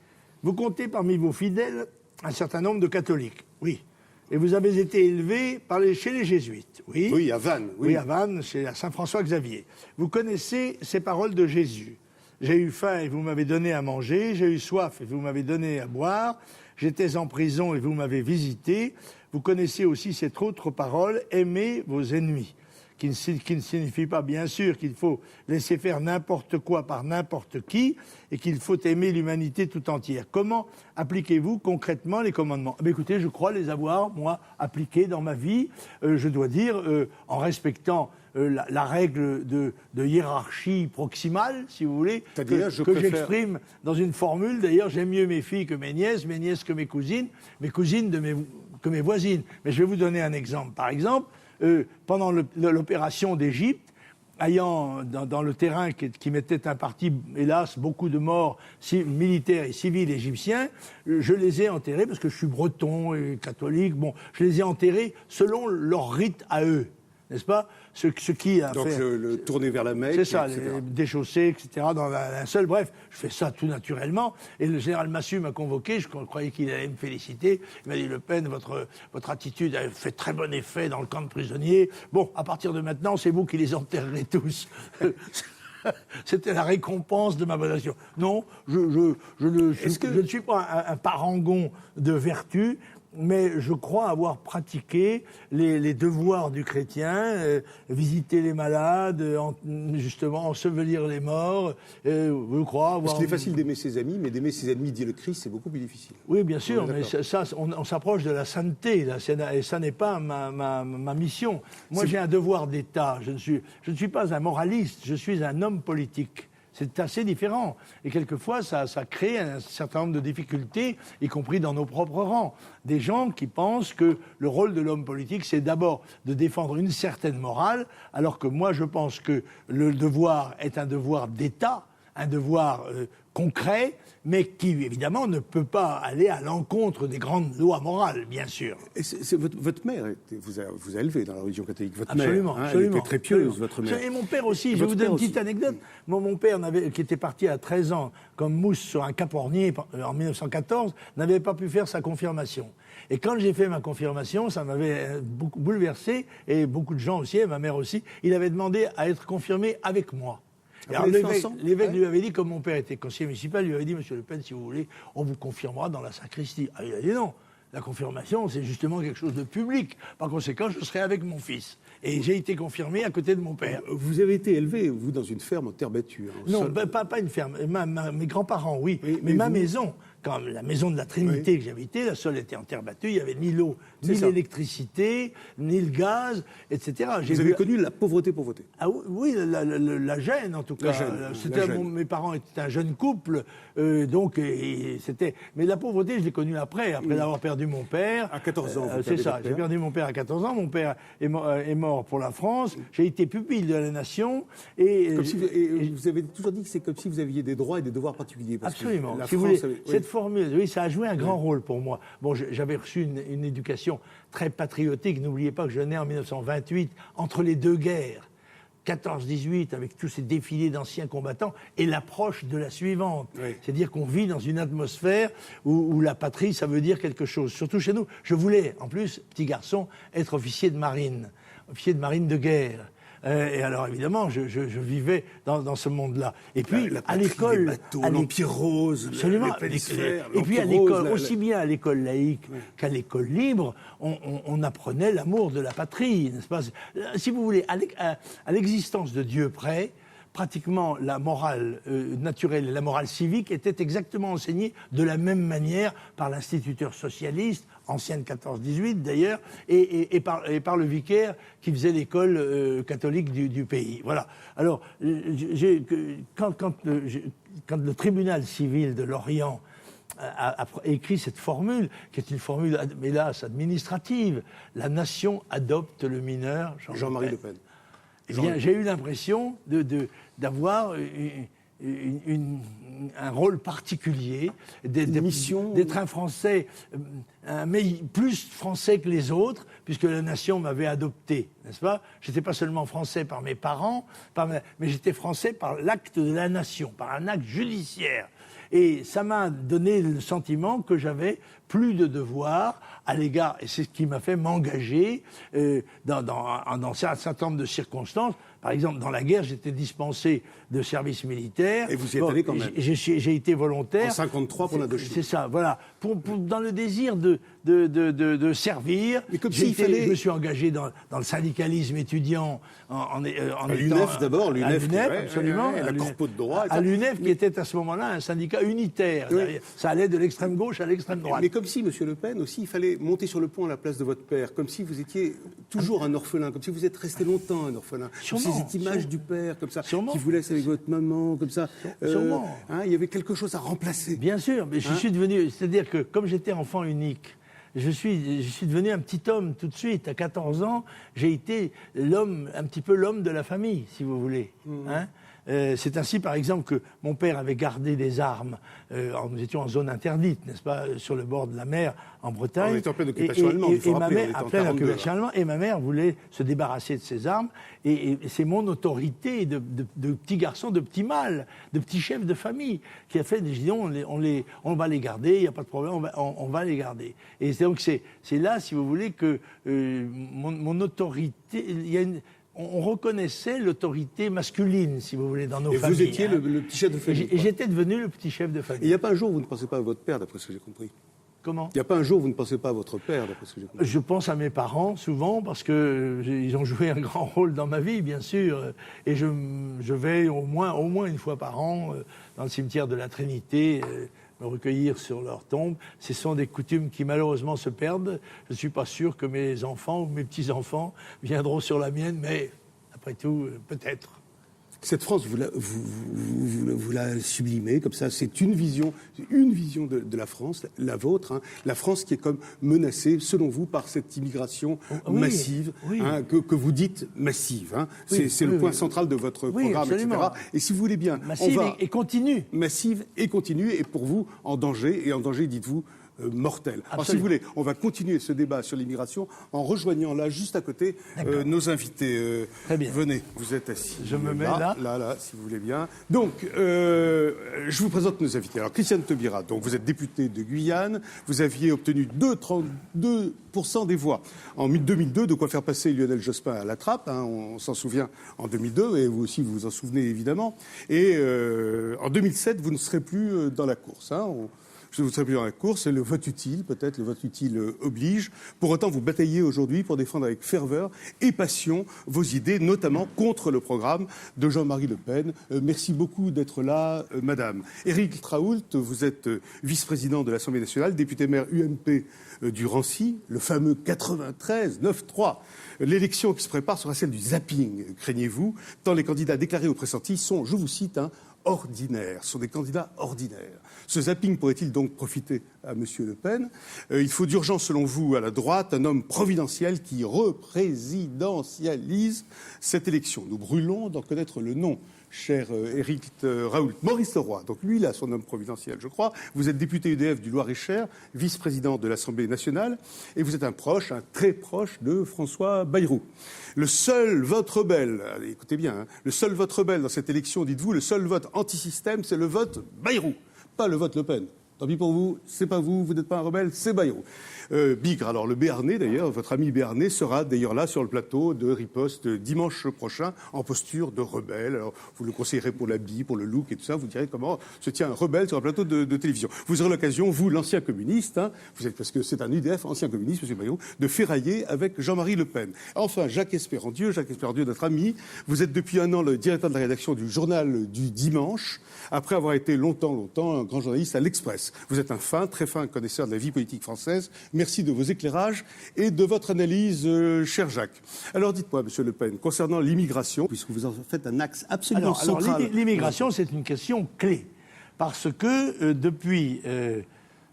Vous comptez parmi vos fidèles un certain nombre de catholiques. Oui. Et vous avez été élevé chez les jésuites. Oui. Oui, à Vannes. Oui, à Vannes, chez Saint-François-Xavier. Vous connaissez ces paroles de Jésus. J'ai eu faim et vous m'avez donné à manger, j'ai eu soif et vous m'avez donné à boire, j'étais en prison et vous m'avez visité. Vous connaissez aussi cette autre parole, aimez vos ennemis, qui ne signifie pas bien sûr qu'il faut laisser faire n'importe quoi par n'importe qui et qu'il faut aimer l'humanité tout entière. Comment appliquez-vous concrètement les commandements ? Écoutez, je crois les avoir, moi, appliqués dans ma vie, je dois dire, en respectant la règle de hiérarchie proximale, si vous voulez, que j'exprime dans une formule. D'ailleurs, j'aime mieux mes filles que mes nièces que mes cousines que mes voisines. Mais je vais vous donner un exemple. Par exemple, pendant l'opération d'Égypte, ayant dans le terrain qui mettait un parti, hélas, beaucoup de morts militaires et civils égyptiens, je les ai enterrés, parce que je suis breton et catholique, bon, je les ai enterrés selon leur rite à eux, n'est-ce pas ? Ce qui a donc fait... le tourner vers la Mecque, c'est ça, etc. les déchaussés, etc., dans un seul. Bref, je fais ça tout naturellement. Et le général Massu m'a convoqué, je croyais qu'il allait me féliciter. Il m'a dit, Le Pen, votre attitude a fait très bon effet dans le camp de prisonniers. Bon, à partir de maintenant, c'est vous qui les enterrerez tous. C'était la récompense de ma bonne action. Non, je ne suis pas un parangon de vertu, mais je crois avoir pratiqué les devoirs du chrétien, visiter les malades, justement ensevelir les morts, je crois avoir... Parce qu'il est facile d'aimer ses amis, mais d'aimer ses ennemis, dit le Christ, c'est beaucoup plus difficile. Oui, bien sûr, mais ça, on s'approche de la sainteté, là, et ça n'est pas ma mission. Moi, j'ai un devoir d'État, je ne suis pas un moraliste, je suis un homme politique. C'est assez différent. Et quelquefois, ça crée un certain nombre de difficultés, y compris dans nos propres rangs. Des gens qui pensent que le rôle de l'homme politique, c'est d'abord de défendre une certaine morale, alors que moi, je pense que le devoir est un devoir d'État, un devoir concret, mais qui, évidemment, ne peut pas aller à l'encontre des grandes lois morales, bien sûr. Et votre mère vous a élevé dans la religion catholique. Votre absolument, mère, absolument. Elle était très pieuse, votre mère. Et mon père aussi. Je vais vous donner une petite anecdote. Mon père, qui était parti à 13 ans comme mousse sur un capornier en 1914, n'avait pas pu faire sa confirmation. Et quand j'ai fait ma confirmation, ça m'avait beaucoup bouleversé, et beaucoup de gens aussi, et ma mère aussi. Il avait demandé à être confirmé avec moi. Alors l'évêque lui avait dit, comme mon père était conseiller municipal, lui avait dit, Monsieur Le Pen, si vous voulez, on vous confirmera dans la sacristie. Ah, il a dit non. La confirmation, c'est justement quelque chose de public. Par conséquent, je serai avec mon fils. Et j'ai été confirmé à côté de mon père. Vous avez été élevé, vous, dans une ferme en terre battue. Non, pas une ferme. Mes grands-parents, oui. Mais ma maison, quand la maison de la Trinité que j'habitais, la seule était en terre battue. Il n'y avait ni l'eau, ni l'électricité, ni le gaz, etc. Vous avez connu la pauvreté. Ah oui, la gêne, en tout cas. Mes parents étaient un jeune couple, c'était... Mais la pauvreté, je l'ai connue après avoir perdu mon père. À 14 ans, c'est ça, j'ai perdu mon père à 14 ans. Mon père est mort pour la France. J'ai été pupille de la Nation. Et vous avez toujours dit que c'est comme si vous aviez des droits et des devoirs particuliers. Parce absolument. Que si vous voulez, cette formule, oui, ça a joué un grand rôle pour moi. Bon, j'avais reçu une éducation très patriotique. N'oubliez pas que je nais en 1928, entre les deux guerres. 14-18, avec tous ces défilés d'anciens combattants, et l'approche de la suivante. Oui. C'est-à-dire qu'on vit dans une atmosphère où la patrie, ça veut dire quelque chose. Surtout chez nous. Je voulais, en plus, petit garçon, être officier de marine de guerre. Et alors, évidemment, je vivais dans ce monde-là. Et puis, à l'école... l'Empire rose, absolument, et puis, à l'école, aussi bien à l'école laïque qu'à l'école libre, on apprenait l'amour de la patrie, n'est-ce pas ? Si vous voulez, à l'existence de Dieu près, pratiquement la morale naturelle et la morale civique étaient exactement enseignées de la même manière par l'instituteur socialiste, ancienne 14-18 d'ailleurs, et par le vicaire qui faisait l'école catholique du pays. Voilà. Alors, quand le tribunal civil de Lorient a écrit cette formule, qui est une formule, hélas, administrative, la nation adopte le mineur Jean-Marie Le Pen. Eh bien, j'ai eu l'impression d'avoir un rôle particulier, d'être un Français, plus français que les autres, puisque la nation m'avait adopté, n'est-ce pas ? J'étais pas seulement français par mes parents, mais j'étais français par l'acte de la nation, par un acte judiciaire. Et ça m'a donné le sentiment que j'avais plus de devoirs à l'égard, et c'est ce qui m'a fait m'engager dans un certain nombre de circonstances. Par exemple, dans la guerre, j'étais dispensé de service militaire. Et vous y êtes allé quand même. J'ai été volontaire. En 53 pour l'Indochine. C'est ça, voilà. Dans le désir de servir. Mais comme s'il fallait... Je me suis engagé dans le syndicalisme étudiant à l'UNEF d'abord, l'UNEF, absolument. La Corpo de droit. À l'UNEF, qui était à ce moment-là un syndicat unitaire. Oui. Ça allait de l'extrême gauche à l'extrême droite. Mais comme si, Monsieur Le Pen, aussi, il fallait monter sur le pont à la place de votre père, comme si vous étiez toujours un orphelin, comme si vous êtes resté longtemps un orphelin. Cette image du père, comme ça, qui vous laisse avec votre maman, comme ça. Il y avait quelque chose à remplacer. Bien sûr, mais je suis devenu... C'est-à-dire que, comme j'étais enfant unique, je suis devenu un petit homme tout de suite. À 14 ans, j'ai été un petit peu l'homme de la famille, si vous voulez. Hein. C'est ainsi, par exemple, que mon père avait gardé des armes. Nous étions en zone interdite, n'est-ce pas, sur le bord de la mer, en Bretagne. On était en pleine occupation allemande, il faut rappeler, on était en 42. Et ma mère voulait se débarrasser de ses armes. Et c'est mon autorité de petit garçon, de petit mâle, de petit chef de famille, qui a fait, on va les garder, il n'y a pas de problème, on va les garder. Et donc c'est là, si vous voulez, que mon autorité, on reconnaissait l'autorité masculine, si vous voulez, dans nos familles. Et vous étiez le petit chef de famille. Et j'étais devenu le petit chef de famille. Et il n'y a pas un jour où vous ne pensez pas à votre père, d'après ce que j'ai compris. Comment ? Il n'y a pas un jour où vous ne pensez pas à votre père, d'après ce que j'ai compris. Je pense à mes parents, souvent, parce qu'ils ont joué un grand rôle dans ma vie, bien sûr. Et je vais au moins une fois par an dans le cimetière de la Trinité, me recueillir sur leur tombe. Ce sont des coutumes qui malheureusement se perdent. Je ne suis pas sûr que mes enfants ou mes petits-enfants viendront sur la mienne, mais après tout, peut-être. Cette France, vous la sublimez comme ça. C'est une vision de la France, la vôtre. Hein. La France qui est comme menacée, selon vous, par cette immigration massive, hein, que vous dites massive. Hein. C'est le point central de votre programme, absolument. etc. Et si vous voulez bien, massive et continue. Massive et continue, et pour vous, en danger, dites-vous, mortel. Alors, si vous voulez, on va continuer ce débat sur l'immigration en rejoignant là, juste à côté, nos invités. Très bien. Venez, vous êtes assis. Je me mets là. Là, si vous voulez bien. Donc, je vous présente nos invités. Alors, Christiane Taubira, donc vous êtes députée de Guyane. Vous aviez obtenu 32% des voix en 2002, de quoi faire passer Lionel Jospin à la trappe. Hein, on s'en souvient en 2002, et vous aussi, vous vous en souvenez évidemment. Et en 2007, vous ne serez plus dans la course. Hein, je ne vous serai plus dans la course, c'est le vote utile, peut-être, le vote utile oblige. Pour autant, vous bataillez aujourd'hui pour défendre avec ferveur et passion vos idées, notamment contre le programme de Jean-Marie Le Pen. Merci beaucoup d'être là, madame. Éric Traoult, vous êtes vice-président de l'Assemblée nationale, député-maire UMP du Rancy, le fameux 93-9-3. L'élection qui se prépare sera celle du zapping, craignez-vous, tant les candidats déclarés au pressenti sont, je vous cite, ordinaires, sont des candidats ordinaires. Ce zapping pourrait-il donc profiter à M. Le Pen ? Il faut d'urgence, selon vous, à la droite, un homme providentiel qui représidentialise cette élection. Nous brûlons d'en connaître le nom, cher Éric Raoult. Maurice Leroy, donc lui, il a son homme providentiel, je crois. Vous êtes député UDF du Loir-et-Cher, vice-président de l'Assemblée nationale, et vous êtes un très proche de François Bayrou. Le seul vote rebelle, écoutez bien, hein, le seul vote rebelle dans cette élection, dites-vous, le seul vote anti-système, c'est le vote Bayrou, pas le vote Le Pen. Tant pis pour vous, c'est pas vous, vous n'êtes pas un rebelle, c'est Bayrou. Bigre, alors le Béarnais d'ailleurs, votre ami Béarnais sera d'ailleurs là sur le plateau de Riposte dimanche prochain en posture de rebelle. Alors vous le conseillerez pour l'habit, pour le look et tout ça, vous direz comment se tient un rebelle sur un plateau de télévision. Vous aurez l'occasion, vous l'ancien communiste, hein, vous êtes, parce que c'est un UDF, ancien communiste, M. Bayrou, de ferrailler avec Jean-Marie Le Pen. Enfin, Jacques Espérandieu, notre ami, vous êtes depuis un an le directeur de la rédaction du journal du dimanche, après avoir été longtemps un grand journaliste à l'Express. Vous êtes un très fin connaisseur de la vie politique française. Merci de vos éclairages et de votre analyse, cher Jacques. Alors dites-moi, M. Le Pen, concernant l'immigration, puisque vous en faites un axe absolument central. Alors l'immigration, c'est une question clé. Parce que depuis,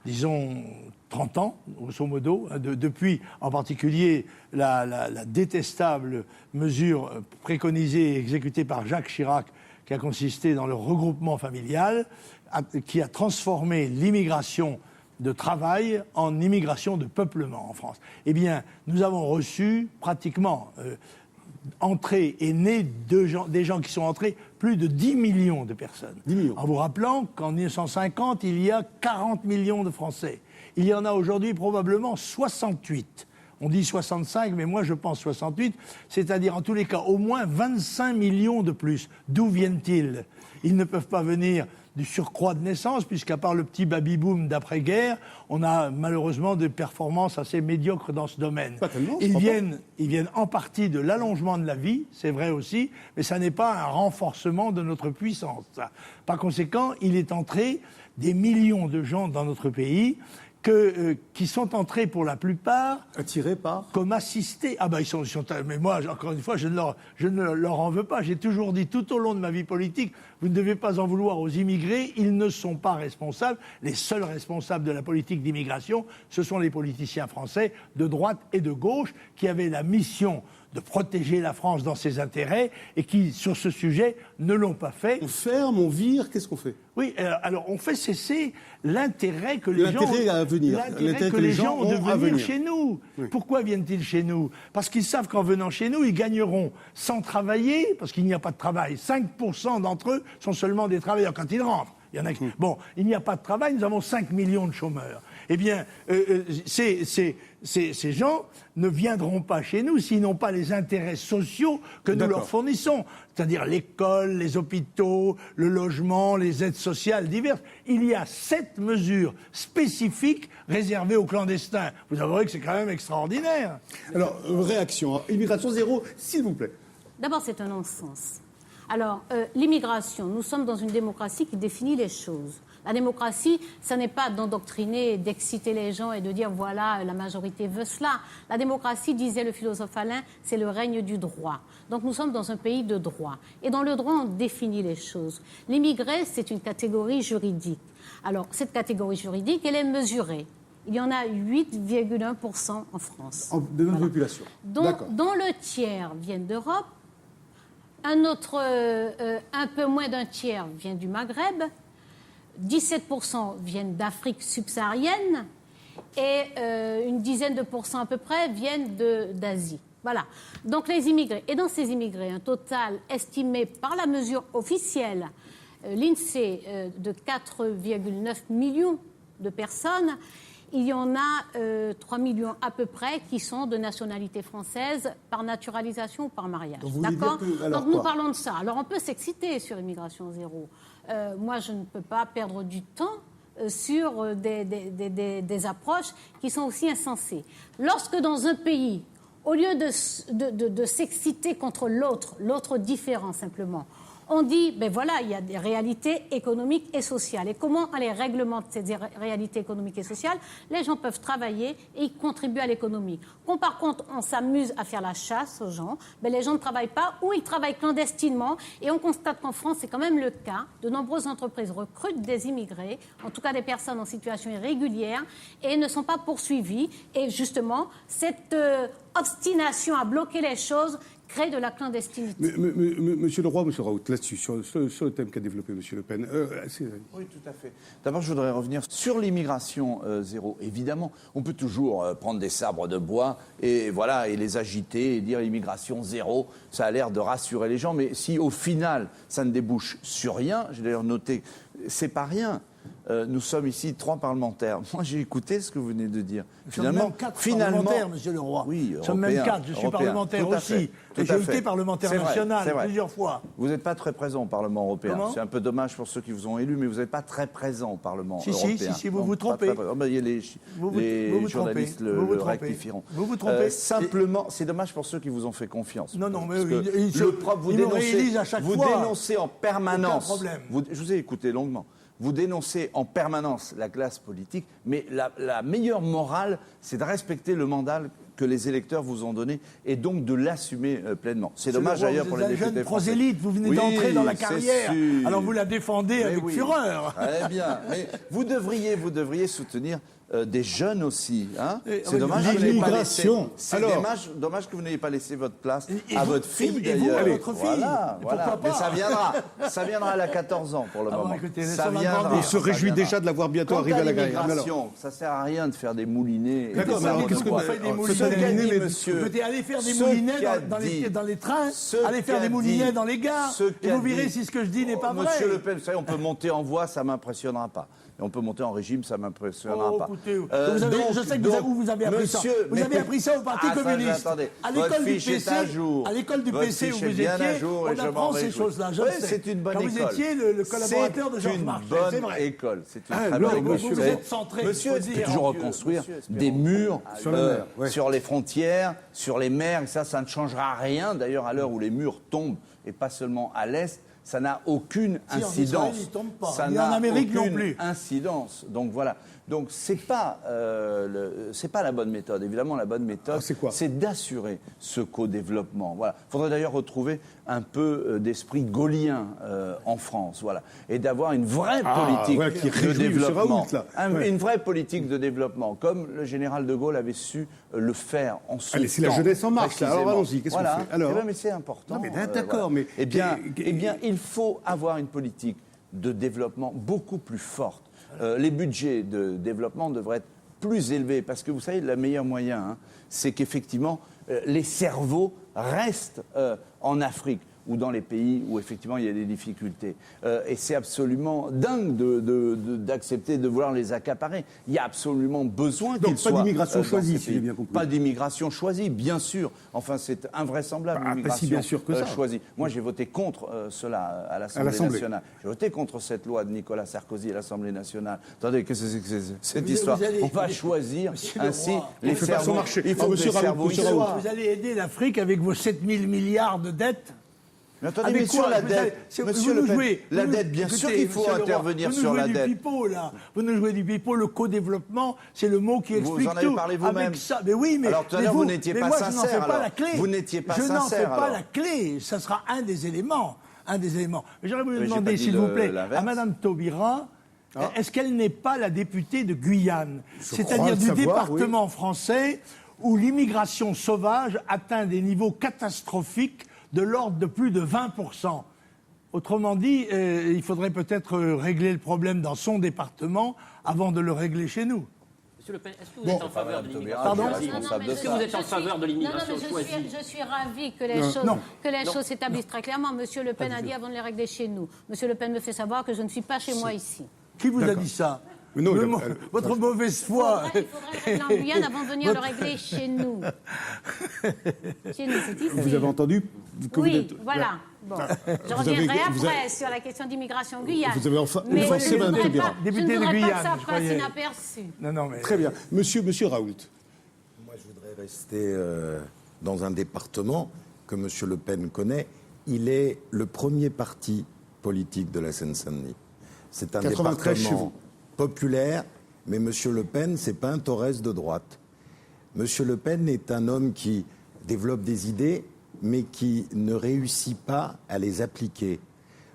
disons, 30 ans, grosso modo, depuis en particulier la détestable mesure préconisée et exécutée par Jacques Chirac, qui a consisté dans le regroupement familial, qui a transformé l'immigration de travail en immigration de peuplement en France. Eh bien, nous avons reçu pratiquement entrés et nés des gens qui sont entrés, plus de 10 millions de personnes. 10 millions. En vous rappelant qu'en 1950, il y a 40 millions de Français. Il y en a aujourd'hui probablement 68. On dit 65, mais moi je pense 68, c'est-à-dire en tous les cas au moins 25 millions de plus. D'où viennent-ils ? Ils ne peuvent pas venir du surcroît de naissance, puisqu'à part le petit baby-boom d'après-guerre, on a malheureusement des performances assez médiocres dans ce domaine. Pas tellement, ils viennent en partie de l'allongement de la vie, c'est vrai aussi, mais ça n'est pas un renforcement de notre puissance. Par conséquent, il est entré des millions de gens dans notre pays qui sont entrés pour la plupart Attirés par comme assistés. Ah ben ils sont mais moi, encore une fois, je ne leur en veux pas. J'ai toujours dit tout au long de ma vie politique, vous ne devez pas en vouloir aux immigrés, ils ne sont pas responsables. Les seuls responsables de la politique d'immigration, ce sont les politiciens français de droite et de gauche qui avaient la mission de protéger la France dans ses intérêts et qui, sur ce sujet, ne l'ont pas fait. on ferme, on vire, qu'est-ce qu'on fait? Oui, alors on fait cesser l'intérêt que les gens L'intérêt à venir. l'intérêt que les gens ont de à venir venir. chez nous. Oui. Pourquoi viennent-ils chez nous? Parce qu'ils savent qu'en venant chez nous, ils gagneront sans travailler, parce qu'il n'y a pas de travail. 5% d'entre eux sont seulement des travailleurs quand ils rentrent. Il y en a qui... Bon, il n'y a pas de travail, nous avons 5 millions de chômeurs. Eh bien, ces gens ne viendront pas chez nous s'ils n'ont pas les intérêts sociaux que nous leur fournissons, c'est-à-dire l'école, les hôpitaux, le logement, les aides sociales diverses. Il y a 7 mesures spécifiques réservées aux clandestins. Vous avouerez que c'est quand même extraordinaire. Alors, réaction. Immigration zéro, s'il vous plaît. D'abord, c'est un non-sens. Alors, l'immigration, nous sommes dans une démocratie qui définit les choses. La démocratie, ça n'est pas d'endoctriner, d'exciter les gens et de dire voilà, la majorité veut cela. La démocratie, disait le philosophe Alain, c'est le règne du droit. Donc nous sommes dans un pays de droit. Et dans le droit, on définit les choses. L'immigré, c'est une catégorie juridique. Alors, cette catégorie juridique, elle est mesurée. Il y en a 8,1% en France. De notre population. Dont le tiers viennent d'Europe. Un autre, un peu moins d'un tiers vient du Maghreb, 17% viennent d'Afrique subsaharienne et une dizaine de pourcents à peu près viennent d'Asie. Voilà. Donc les immigrés. Et dans ces immigrés, un total estimé par la mesure officielle, l'INSEE, de 4,9 millions de personnes, il y en a 3 millions à peu près qui sont de nationalité française par naturalisation ou par mariage. D'accord ? Donc nous parlons de ça. Alors on peut s'exciter sur l'immigration zéro. Moi, je ne peux pas perdre du temps sur des approches qui sont aussi insensées. Lorsque dans un pays, au lieu de s'exciter contre l'autre différent simplement, on dit, ben voilà, il y a des réalités économiques et sociales. Et comment on les réglemente, ces réalités économiques et sociales? Les gens peuvent travailler et ils contribuent à l'économie. Quand par contre, on s'amuse à faire la chasse aux gens, ben les gens ne travaillent pas ou ils travaillent clandestinement. Et on constate qu'en France, c'est quand même le cas. De nombreuses entreprises recrutent des immigrés, en tout cas des personnes en situation irrégulière, et ne sont pas poursuivies. Et justement, cette obstination à bloquer les choses crée de la clandestinité. Monsieur Leroy, monsieur Raoult, là-dessus, sur le thème qu'a développé monsieur Le Pen. Oui, tout à fait. D'abord, je voudrais revenir sur l'immigration zéro. Évidemment, on peut toujours prendre des sabres de bois et voilà, et les agiter et dire immigration zéro. Ça a l'air de rassurer les gens, mais si au final, ça ne débouche sur rien, j'ai d'ailleurs noté, c'est pas rien. Nous sommes ici 3 parlementaires. Moi, j'ai écouté ce que vous venez de dire. Finalement, 4 parlementaires, monsieur Leroy. Oui, nous sommes même 4. Je suis parlementaire aussi. Et j'ai été parlementaire national plusieurs fois. Vous n'êtes pas très présent au Parlement européen. Comment ? C'est un peu dommage pour ceux qui vous ont élu, mais vous n'êtes pas très présent au Parlement européen. Si, vous vous trompez. Les journalistes le rectifieront. Vous vous trompez. Simplement, c'est dommage pour ceux qui vous ont fait confiance. Non, mais vous dénoncez en permanence. Aucun problème. Je vous ai écouté longuement. Vous dénoncez en permanence la classe politique, mais la meilleure morale, c'est de respecter le mandat que les électeurs vous ont donné et donc de l'assumer pleinement. C'est dommage d'ailleurs pour les députés jeune français. prosélyte, vous venez d'entrer dans la carrière, alors vous la défendez avec fureur. Très bien, mais vous devriez soutenir des jeunes aussi. Hein. C'est dommage que vous n'ayez pas laissé. C'est dommage que vous n'ayez pas laissé votre place à votre fille d'ailleurs. Votre fille. Voilà. Mais ça viendra. Elle a 14 ans pour le moment. Écoutez, ça viendra. On se réjouit déjà de l'avoir bientôt arrivé à la carrière. Ça sert à rien de faire des moulinets. D'accord, mais qu'est-ce que vous faites des moulinets, monsieur? Allez faire des moulinets dans les trains, allez faire des moulinets dans les gares, et vous verrez si ce que je dis n'est pas vrai. Monsieur Le Pen, vous savez, on peut monter en voix, ça ne m'impressionnera pas. Et on peut monter en régime, ça ne m'impressionnera pas. Écoutez, je sais que vous avez appris ça. Vous avez appris ça au Parti communiste. Attendez, à l'école du PC, à l'école du PC où vous étiez, on apprend ces choses-là. Je le sais. C'est une bonne école. Quand vous étiez le collaborateur de Georges Marchais, c'est vrai. C'est une bonne école. C'est une très bonne école. Vous êtes centré. Monsieur, il faut toujours reconstruire des murs sur les frontières, sur les mers. Et ça ne changera rien. D'ailleurs, à l'heure où les murs tombent, et pas seulement à l'Est, ça n'a aucune incidence. Ça n'a aucune incidence. Donc voilà. Donc c'est pas la bonne méthode. Évidemment, la bonne méthode, c'est quoi ? C'est d'assurer ce co-développement. Voilà. Il faudrait d'ailleurs retrouver un peu d'esprit gaullien en France, voilà, et d'avoir une vraie politique de développement, une vraie politique de développement, comme le général de Gaulle avait su le faire en son temps. C'est la jeunesse en marche. Là. Alors allons-y. Qu'est-ce qu'on fait alors ? Mais c'est important. Non, mais d'accord, mais eh bien, il faut avoir une politique de développement beaucoup plus forte. Les budgets de développement devraient être plus élevés parce que vous savez, le meilleur moyen, c'est qu'effectivement les cerveaux restent en Afrique ou dans les pays où effectivement il y a des difficultés. Et c'est absolument dingue d'accepter de vouloir les accaparer. Il y a absolument besoin qu'ils soient... Donc pas d'immigration choisie, si j'ai bien compris. Pas d'immigration choisie, bien sûr. Enfin, c'est invraisemable, l'immigration bien sûr que ça. choisie. Moi, j'ai voté contre cela à l'Assemblée nationale. J'ai voté contre cette loi de Nicolas Sarkozy à l'Assemblée nationale. Attendez, qu'est-ce que c'est que cette histoire ? On va choisir ainsi les cerveaux. Il faut que les cerveaux y soient. Vous allez aider l'Afrique avec vos 7 000 milliards de dettes ? Mais attendez, mais sur la dette, monsieur Le Pen, la dette, bien sûr qu'il faut intervenir sur la dette. Vous nous jouez du pipeau, le co-développement, c'est le mot qui explique tout. Vous en avez parlé vous-même. Mais oui, mais alors tout à l'heure, vous n'étiez pas sincère. Vous n'étiez pas sincère. Je n'en fais pas la clé. Ça sera un des éléments. Mais j'aurais voulu demander, s'il vous plaît, à Madame Taubira, est-ce qu'elle n'est pas la députée de Guyane, c'est-à-dire du département français où l'immigration sauvage atteint des niveaux catastrophiques de l'ordre de plus de 20%. Autrement dit, il faudrait peut-être régler le problème dans son département avant de le régler chez nous. Monsieur Le Pen, est-ce que vous êtes en faveur de l'immigration choisie ? Est-ce que vous êtes en faveur de l'immigration choisie ? Je suis ravie que les choses s'établissent très clairement. Monsieur Le Pen a dit avant de les régler chez nous. Monsieur Le Pen me fait savoir que je ne suis pas chez moi ici. Qui vous a dit ça ? Votre mauvaise foi. Il faudrait régler en Guyane avant de venir le régler chez nous. Chez nous, c'est ici. Vous avez entendu que oui, voilà. Bon. Je reviendrai après sur la question d'immigration en Guyane. Vous avez offensé Mme Taubira. Je ne voudrais pas que ça passe inaperçu. Mais... Très bien. Monsieur Raoult. Moi, je voudrais rester dans un département que Monsieur Le Pen connaît. Il est le premier parti politique de la Seine-Saint-Denis. C'est un département populaire, mais M. Le Pen, c'est pas un Torres de droite. M. Le Pen est un homme qui développe des idées, mais qui ne réussit pas à les appliquer.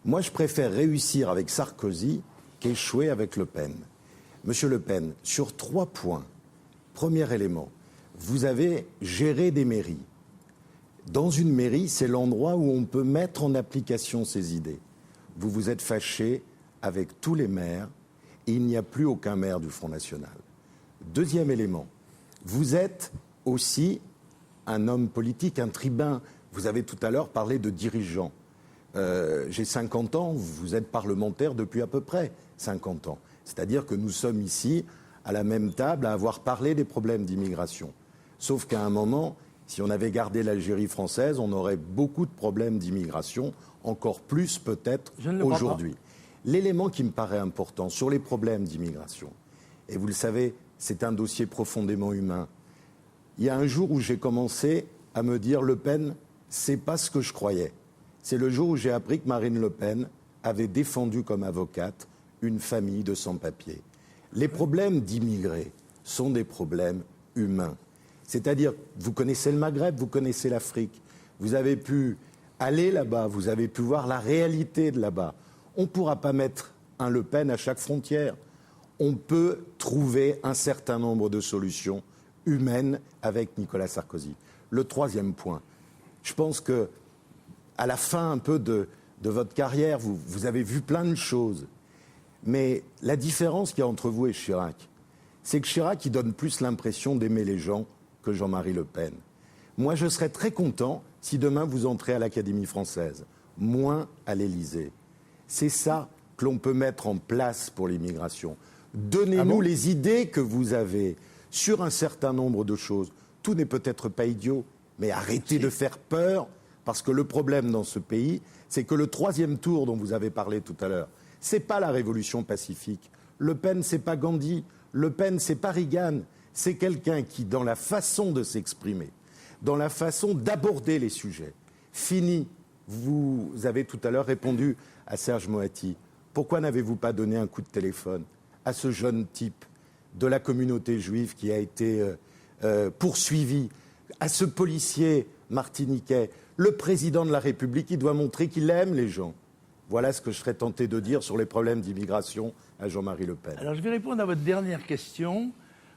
Moi, je préfère réussir avec Sarkozy qu'échouer avec Le Pen. M. Le Pen, sur 3 points. Premier élément, vous avez géré des mairies. Dans une mairie, c'est l'endroit où on peut mettre en application ses idées. Vous vous êtes fâché avec tous les maires, et il n'y a plus aucun maire du Front National. Deuxième élément, vous êtes aussi un homme politique, un tribun. Vous avez tout à l'heure parlé de dirigeants. J'ai 50 ans, vous êtes parlementaire depuis à peu près 50 ans. C'est-à-dire que nous sommes ici, à la même table, à avoir parlé des problèmes d'immigration. Sauf qu'à un moment, si on avait gardé l'Algérie française, on aurait beaucoup de problèmes d'immigration, encore plus peut-être aujourd'hui. L'élément qui me paraît important sur les problèmes d'immigration, et vous le savez, c'est un dossier profondément humain. Il y a un jour où j'ai commencé à me dire Le Pen, c'est pas ce que je croyais. C'est le jour où j'ai appris que Marine Le Pen avait défendu comme avocate une famille de sans-papiers. Les problèmes d'immigrés sont des problèmes humains. C'est-à-dire, vous connaissez le Maghreb, vous connaissez l'Afrique. Vous avez pu aller là-bas, vous avez pu voir la réalité de là-bas. On ne pourra pas mettre un Le Pen à chaque frontière. On peut trouver un certain nombre de solutions humaines avec Nicolas Sarkozy. Le troisième point, je pense que à la fin un peu de votre carrière, vous avez vu plein de choses. Mais la différence qu'il y a entre vous et Chirac, c'est que Chirac, il donne plus l'impression d'aimer les gens que Jean-Marie Le Pen. Moi, je serais très content si demain vous entrez à l'Académie française, moins à l'Élysée. C'est ça que l'on peut mettre en place pour l'immigration. Donnez-nous les idées que vous avez sur un certain nombre de choses. Tout n'est peut-être pas idiot, mais arrêtez de faire peur, parce que le problème dans ce pays, c'est que le 3e tour dont vous avez parlé tout à l'heure, c'est pas la révolution pacifique. Le Pen, c'est pas Gandhi. Le Pen, c'est pas Reagan. C'est quelqu'un qui, dans la façon de s'exprimer, dans la façon d'aborder les sujets, fini. Vous avez tout à l'heure répondu à Serge Moati. Pourquoi n'avez-vous pas donné un coup de téléphone à ce jeune type de la communauté juive qui a été poursuivi, à ce policier martiniquais, le président de la République, il doit montrer qu'il aime les gens. Voilà ce que je serais tenté de dire sur les problèmes d'immigration à Jean-Marie Le Pen. Alors je vais répondre à votre dernière question.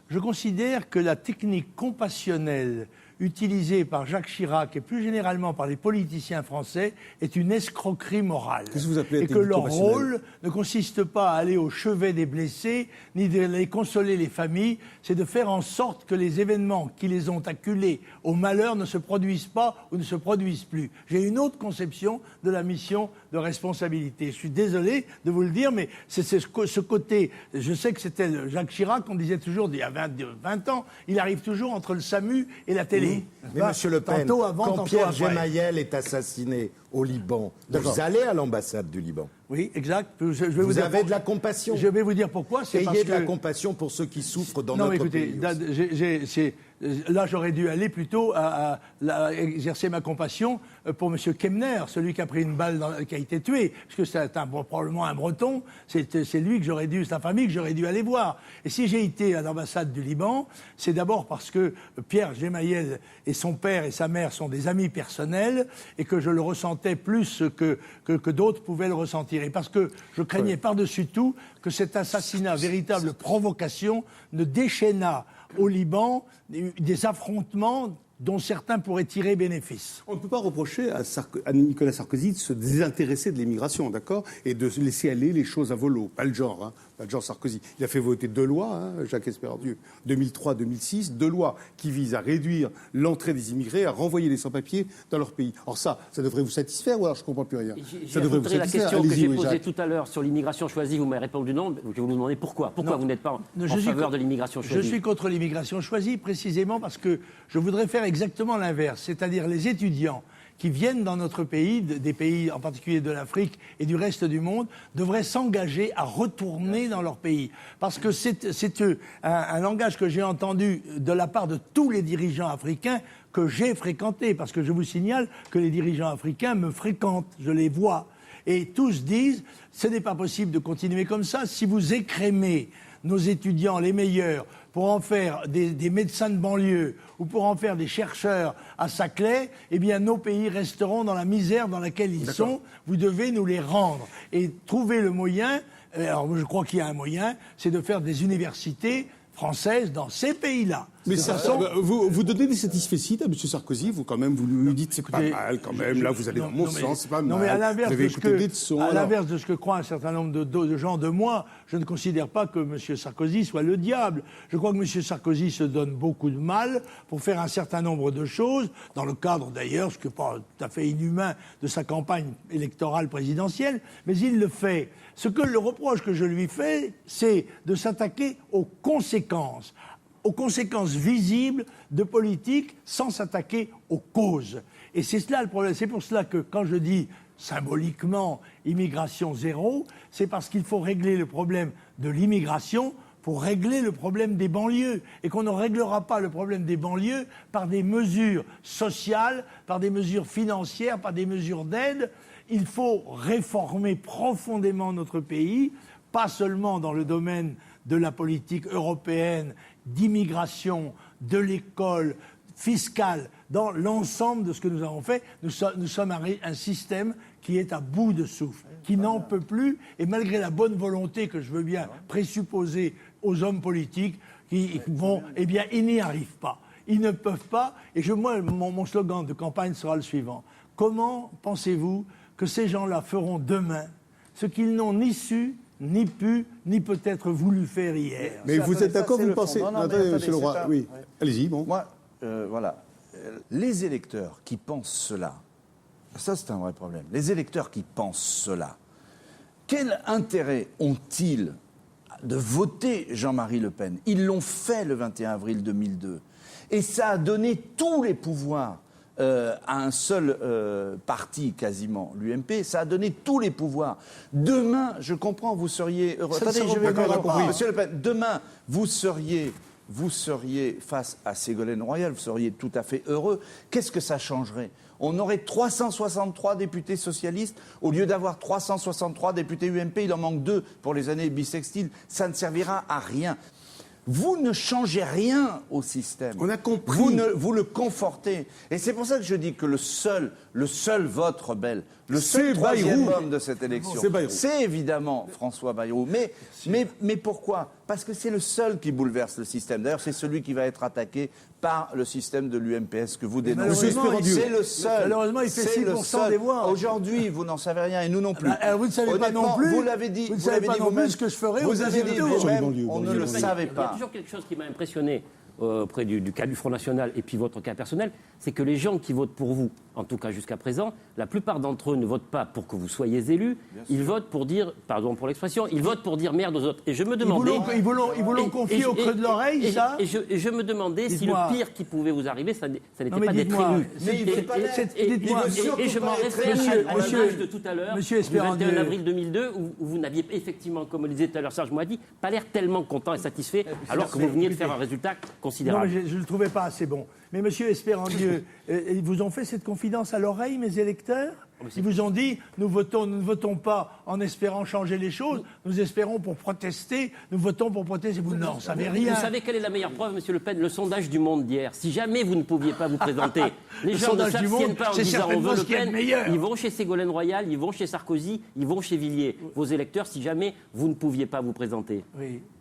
Je considère que la technique compassionnelle utilisée par Jacques Chirac et plus généralement par les politiciens français est une escroquerie morale. Qu'est-ce que vous appelez la et que technique leur compassionnelle ? rôle ne consiste pas à aller au chevet des blessés, ni de les consoler les familles, c'est de faire en sorte que les événements qui les ont acculés au malheur ne se produisent pas ou ne se produisent plus. J'ai une autre conception de la mission de responsabilité. Je suis désolé de vous le dire, mais c'est ce côté, je sais que c'était Jacques Chirac, on disait toujours il y a 20 ans, il arrive toujours entre le SAMU et la télé. Mais Monsieur Le Pen, quand Pierre Gemayel est assassiné au Liban, vous allez à l'ambassade du Liban. Oui, exact. Vous avez de la compassion. Je vais vous dire pourquoi. Ayez de la compassion pour ceux qui souffrent dans notre pays. Là, j'aurais dû aller plutôt à exercer ma compassion pour M. Kemner, celui qui a pris une balle, qui a été tué, parce que c'est probablement un Breton. C'est lui que j'aurais dû, sa famille que j'aurais dû aller voir. Et si j'ai été à l'ambassade du Liban, c'est d'abord parce que Pierre Gemayel et son père et sa mère sont des amis personnels et que je le ressentais plus que d'autres pouvaient le ressentir. Et parce que je craignais par-dessus tout que cet assassinat, véritable provocation, ne déchaînât au Liban des affrontements dont certains pourraient tirer bénéfice. On ne peut pas reprocher à Nicolas Sarkozy de se désintéresser de l'immigration, d'accord, et de laisser aller les choses à volo. Pas le genre, pas le genre Sarkozy. Il a fait voter 2 lois, Jacques Espérandieu, 2003-2006, 2 lois qui visent à réduire l'entrée des immigrés, à renvoyer les sans-papiers dans leur pays. Or ça devrait vous satisfaire, ou alors je ne comprends plus rien. Ça devrait vous satisfaire. La question que j'ai posée tout à l'heure sur l'immigration choisie, vous m'avez répondu non. Je vais vous demander pourquoi. Pourquoi vous n'êtes pas en faveur de l'immigration choisie ? Je suis contre l'immigration choisie, précisément parce que je voudrais faire exactement l'inverse, c'est-à-dire les étudiants qui viennent dans notre pays, des pays en particulier de l'Afrique et du reste du monde, devraient s'engager à retourner dans leur pays. Parce que c'est un langage que j'ai entendu de la part de tous les dirigeants africains que j'ai fréquentés. Parce que je vous signale que les dirigeants africains me fréquentent, je les vois. Et tous disent, ce n'est pas possible de continuer comme ça. Si vous écrémez nos étudiants les meilleurs pour en faire des médecins de banlieue ou pour en faire des chercheurs à Saclay, eh bien nos pays resteront dans la misère dans laquelle ils sont. Vous devez nous les rendre. Et trouver le moyen, alors je crois qu'il y a un moyen, c'est de faire des universités françaises dans ces pays-là. Mais vous donnez des satisfecit à M. Sarkozy, vous quand même, vous lui dites c'est pas mal quand même, là vous allez dans mon sens, c'est pas mal. Non mais à l'inverse de, de ce que croient un certain nombre de gens de moi, je ne considère pas que M. Sarkozy soit le diable. Je crois que M. Sarkozy se donne beaucoup de mal pour faire un certain nombre de choses, dans le cadre d'ailleurs, ce qui n'est pas tout à fait inhumain, de sa campagne électorale présidentielle, mais il le fait. Le reproche que je lui fais, c'est de s'attaquer aux conséquences visibles de politique sans s'attaquer aux causes. Et c'est cela le problème. C'est pour cela que quand je dis symboliquement immigration zéro, c'est parce qu'il faut régler le problème de l'immigration pour régler le problème des banlieues. Et qu'on ne réglera pas le problème des banlieues par des mesures sociales, par des mesures financières, par des mesures d'aide. Il faut réformer profondément notre pays, pas seulement dans le domaine de la politique européenne, d'immigration, de l'école, fiscale, dans l'ensemble de ce que nous avons fait. Nous sommes un système qui est à bout de souffle, qui n'en peut plus, et malgré la bonne volonté que je veux bien présupposer aux hommes politiques, ils n'y arrivent pas. Ils ne peuvent pas, et mon slogan de campagne sera le suivant. Comment pensez-vous que ces gens-là feront demain ce qu'ils n'ont ni su, ni pu, ni peut-être voulu faire hier? Mais vous êtes d'accord, vous pensez... Attendez, monsieur le roi, oui. Allez-y, bon. Moi, voilà. Les électeurs qui pensent cela, ça c'est un vrai problème. Les électeurs qui pensent cela, quel intérêt ont-ils de voter Jean-Marie Le Pen? Ils l'ont fait le 21 avril 2002. Et ça a donné tous les pouvoirs à un seul parti quasiment, l'UMP, ça a donné tous les pouvoirs. Demain, je comprends, vous seriez heureux. Attendez, je vais comprendre. Monsieur Le Pen, demain, vous seriez face à Ségolène Royal, vous seriez tout à fait heureux. Qu'est-ce que ça changerait? On aurait 363 députés socialistes, au lieu d'avoir 363 députés UMP, il en manque 2 pour les années bissextiles. Ça ne servira à rien. Vous ne changez rien au système. On a compris. Vous le confortez. Et c'est pour ça que je dis que le seul vote rebelle, le seul troisième homme de cette élection, c'est évidemment François Bayrou. Mais pourquoi ? Parce que c'est le seul qui bouleverse le système. D'ailleurs, c'est celui qui va être attaqué par le système de l'UMPS que vous dénoncez. C'est le seul. Malheureusement, il fait 6% des voix. Aujourd'hui, vous n'en savez rien et nous non plus. Vous ne savez pas non plus. Vous l'avez dit. Vous ne savez pas non plus ce que je ferai. Vous avez dit vous-même, on ne le savait pas. Il y a toujours quelque chose qui m'a impressionné auprès du cas du Front National et puis votre cas personnel, c'est que les gens qui votent pour vous, en tout cas jusqu'à présent, la plupart d'entre eux ne votent pas pour que vous soyez élus, ils votent pour dire, pardon pour l'expression, ils votent pour dire merde aux autres. Et je me demandais... Ils vous l'ont confié au creux de l'oreille, ça ? Et je me demandais si le pire qui pouvait vous arriver, ça n'était pas d'être élu. Et je m'en réfère à l'image de tout à l'heure, du 21 avril 2002, où vous n'aviez effectivement, comme le disait tout à l'heure Serge Moadi, pas l'air tellement content et satisfait, alors que vous veniez de faire un résultat considérable. Non, je ne le trouvais pas assez bon. Mais monsieur Espérandieu, ils vous ont fait cette confidence à l'oreille, mes électeurs ? Ils vous ont dit, nous ne votons pas en espérant changer les choses, nous espérons pour protester, nous votons pour protester. Vous n'en savez rien. Vous savez quelle est la meilleure preuve, monsieur Le Pen ? Le sondage du Monde d'hier. Si jamais vous ne pouviez pas vous présenter, les gens ne s'abstiennent pas en disant on veut Le Pen, ils vont chez Ségolène Royal, ils vont chez Sarkozy, ils vont chez Villiers. Vos électeurs, si jamais vous ne pouviez pas vous présenter,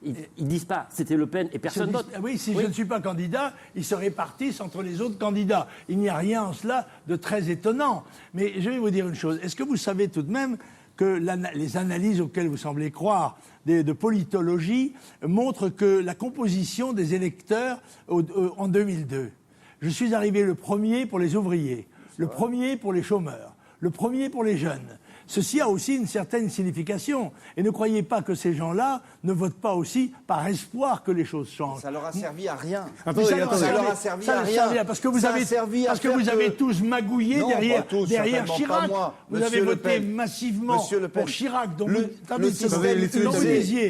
ils disent pas c'était Le Pen et personne d'autre. Oui, si je ne suis pas candidat, ils se répartissent entre les autres candidats. Il n'y a rien en cela de très étonnant. Mais je vais vous dire une chose. Est-ce que vous savez tout de même que les analyses auxquelles vous semblez croire de politologie montrent que la composition des électeurs en 2002, je suis arrivé le premier pour les ouvriers, le premier pour les chômeurs, le premier pour les jeunes. Ceci a aussi une certaine signification. Et ne croyez pas que ces gens-là ne votent pas aussi par espoir que les choses changent. Ça leur a servi à rien. Ça leur a servi à rien. Parce que vous avez tous magouillé derrière Chirac. Vous avez voté massivement pour Chirac. Donc le système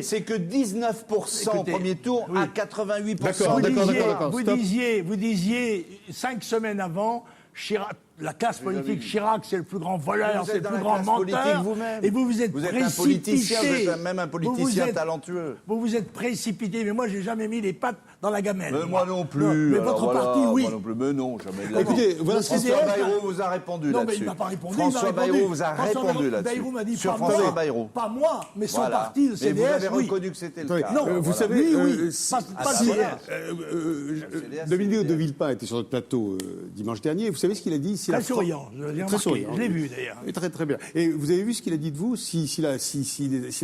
c'est que 19% au premier tour à 88%. Vous disiez 5 semaines avant, Chirac, la classe politique, Chirac, c'est le plus grand voleur, c'est le plus grand menteur. Et vous êtes précipité. Êtes un politicien, vous êtes même un politicien talentueux. Vous vous êtes précipité, mais moi, j'ai jamais mis les pattes dans la gamelle. Mais moi non plus. Mais votre parti, oui. Moi non plus, mais non, jamais. Écoutez, voilà ce François Bayrou vous a répondu là-dessus. Non, mais il m'a pas répondu. François Bayrou vous a répondu là-dessus. Bayrou m'a dit sur François Bayrou. Pas moi, mais son parti, le CDS, oui. Et vous avez reconnu que c'était le cas. Non, vous savez, oui. Pas le CDS. Dominique de Villepin était sur notre plateau dimanche dernier. Vous savez ce qu'il a dit ? Très souriant. Je l'ai vu d'ailleurs. Très très bien. Et vous avez vu ce qu'il a dit de vous si la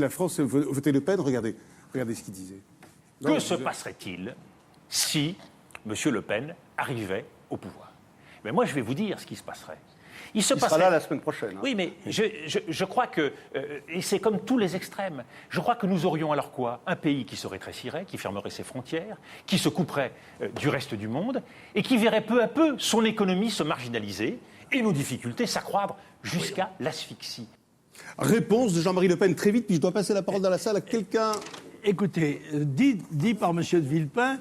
France votait Le Pen, regardez ce qu'il disait. Que se passerait-il si M. Le Pen arrivait au pouvoir ? Mais moi, je vais vous dire ce qui se passerait. Il sera là la semaine prochaine. Oui, mais je crois que, et c'est comme tous les extrêmes, je crois que nous aurions alors quoi ? Un pays qui se rétrécirait, qui fermerait ses frontières, qui se couperait du reste du monde, et qui verrait peu à peu son économie se marginaliser et nos difficultés s'accroître jusqu'à l'asphyxie. Réponse de Jean-Marie Le Pen, très vite, puis je dois passer la parole dans la salle à quelqu'un. Écoutez, dit par M. de Villepin,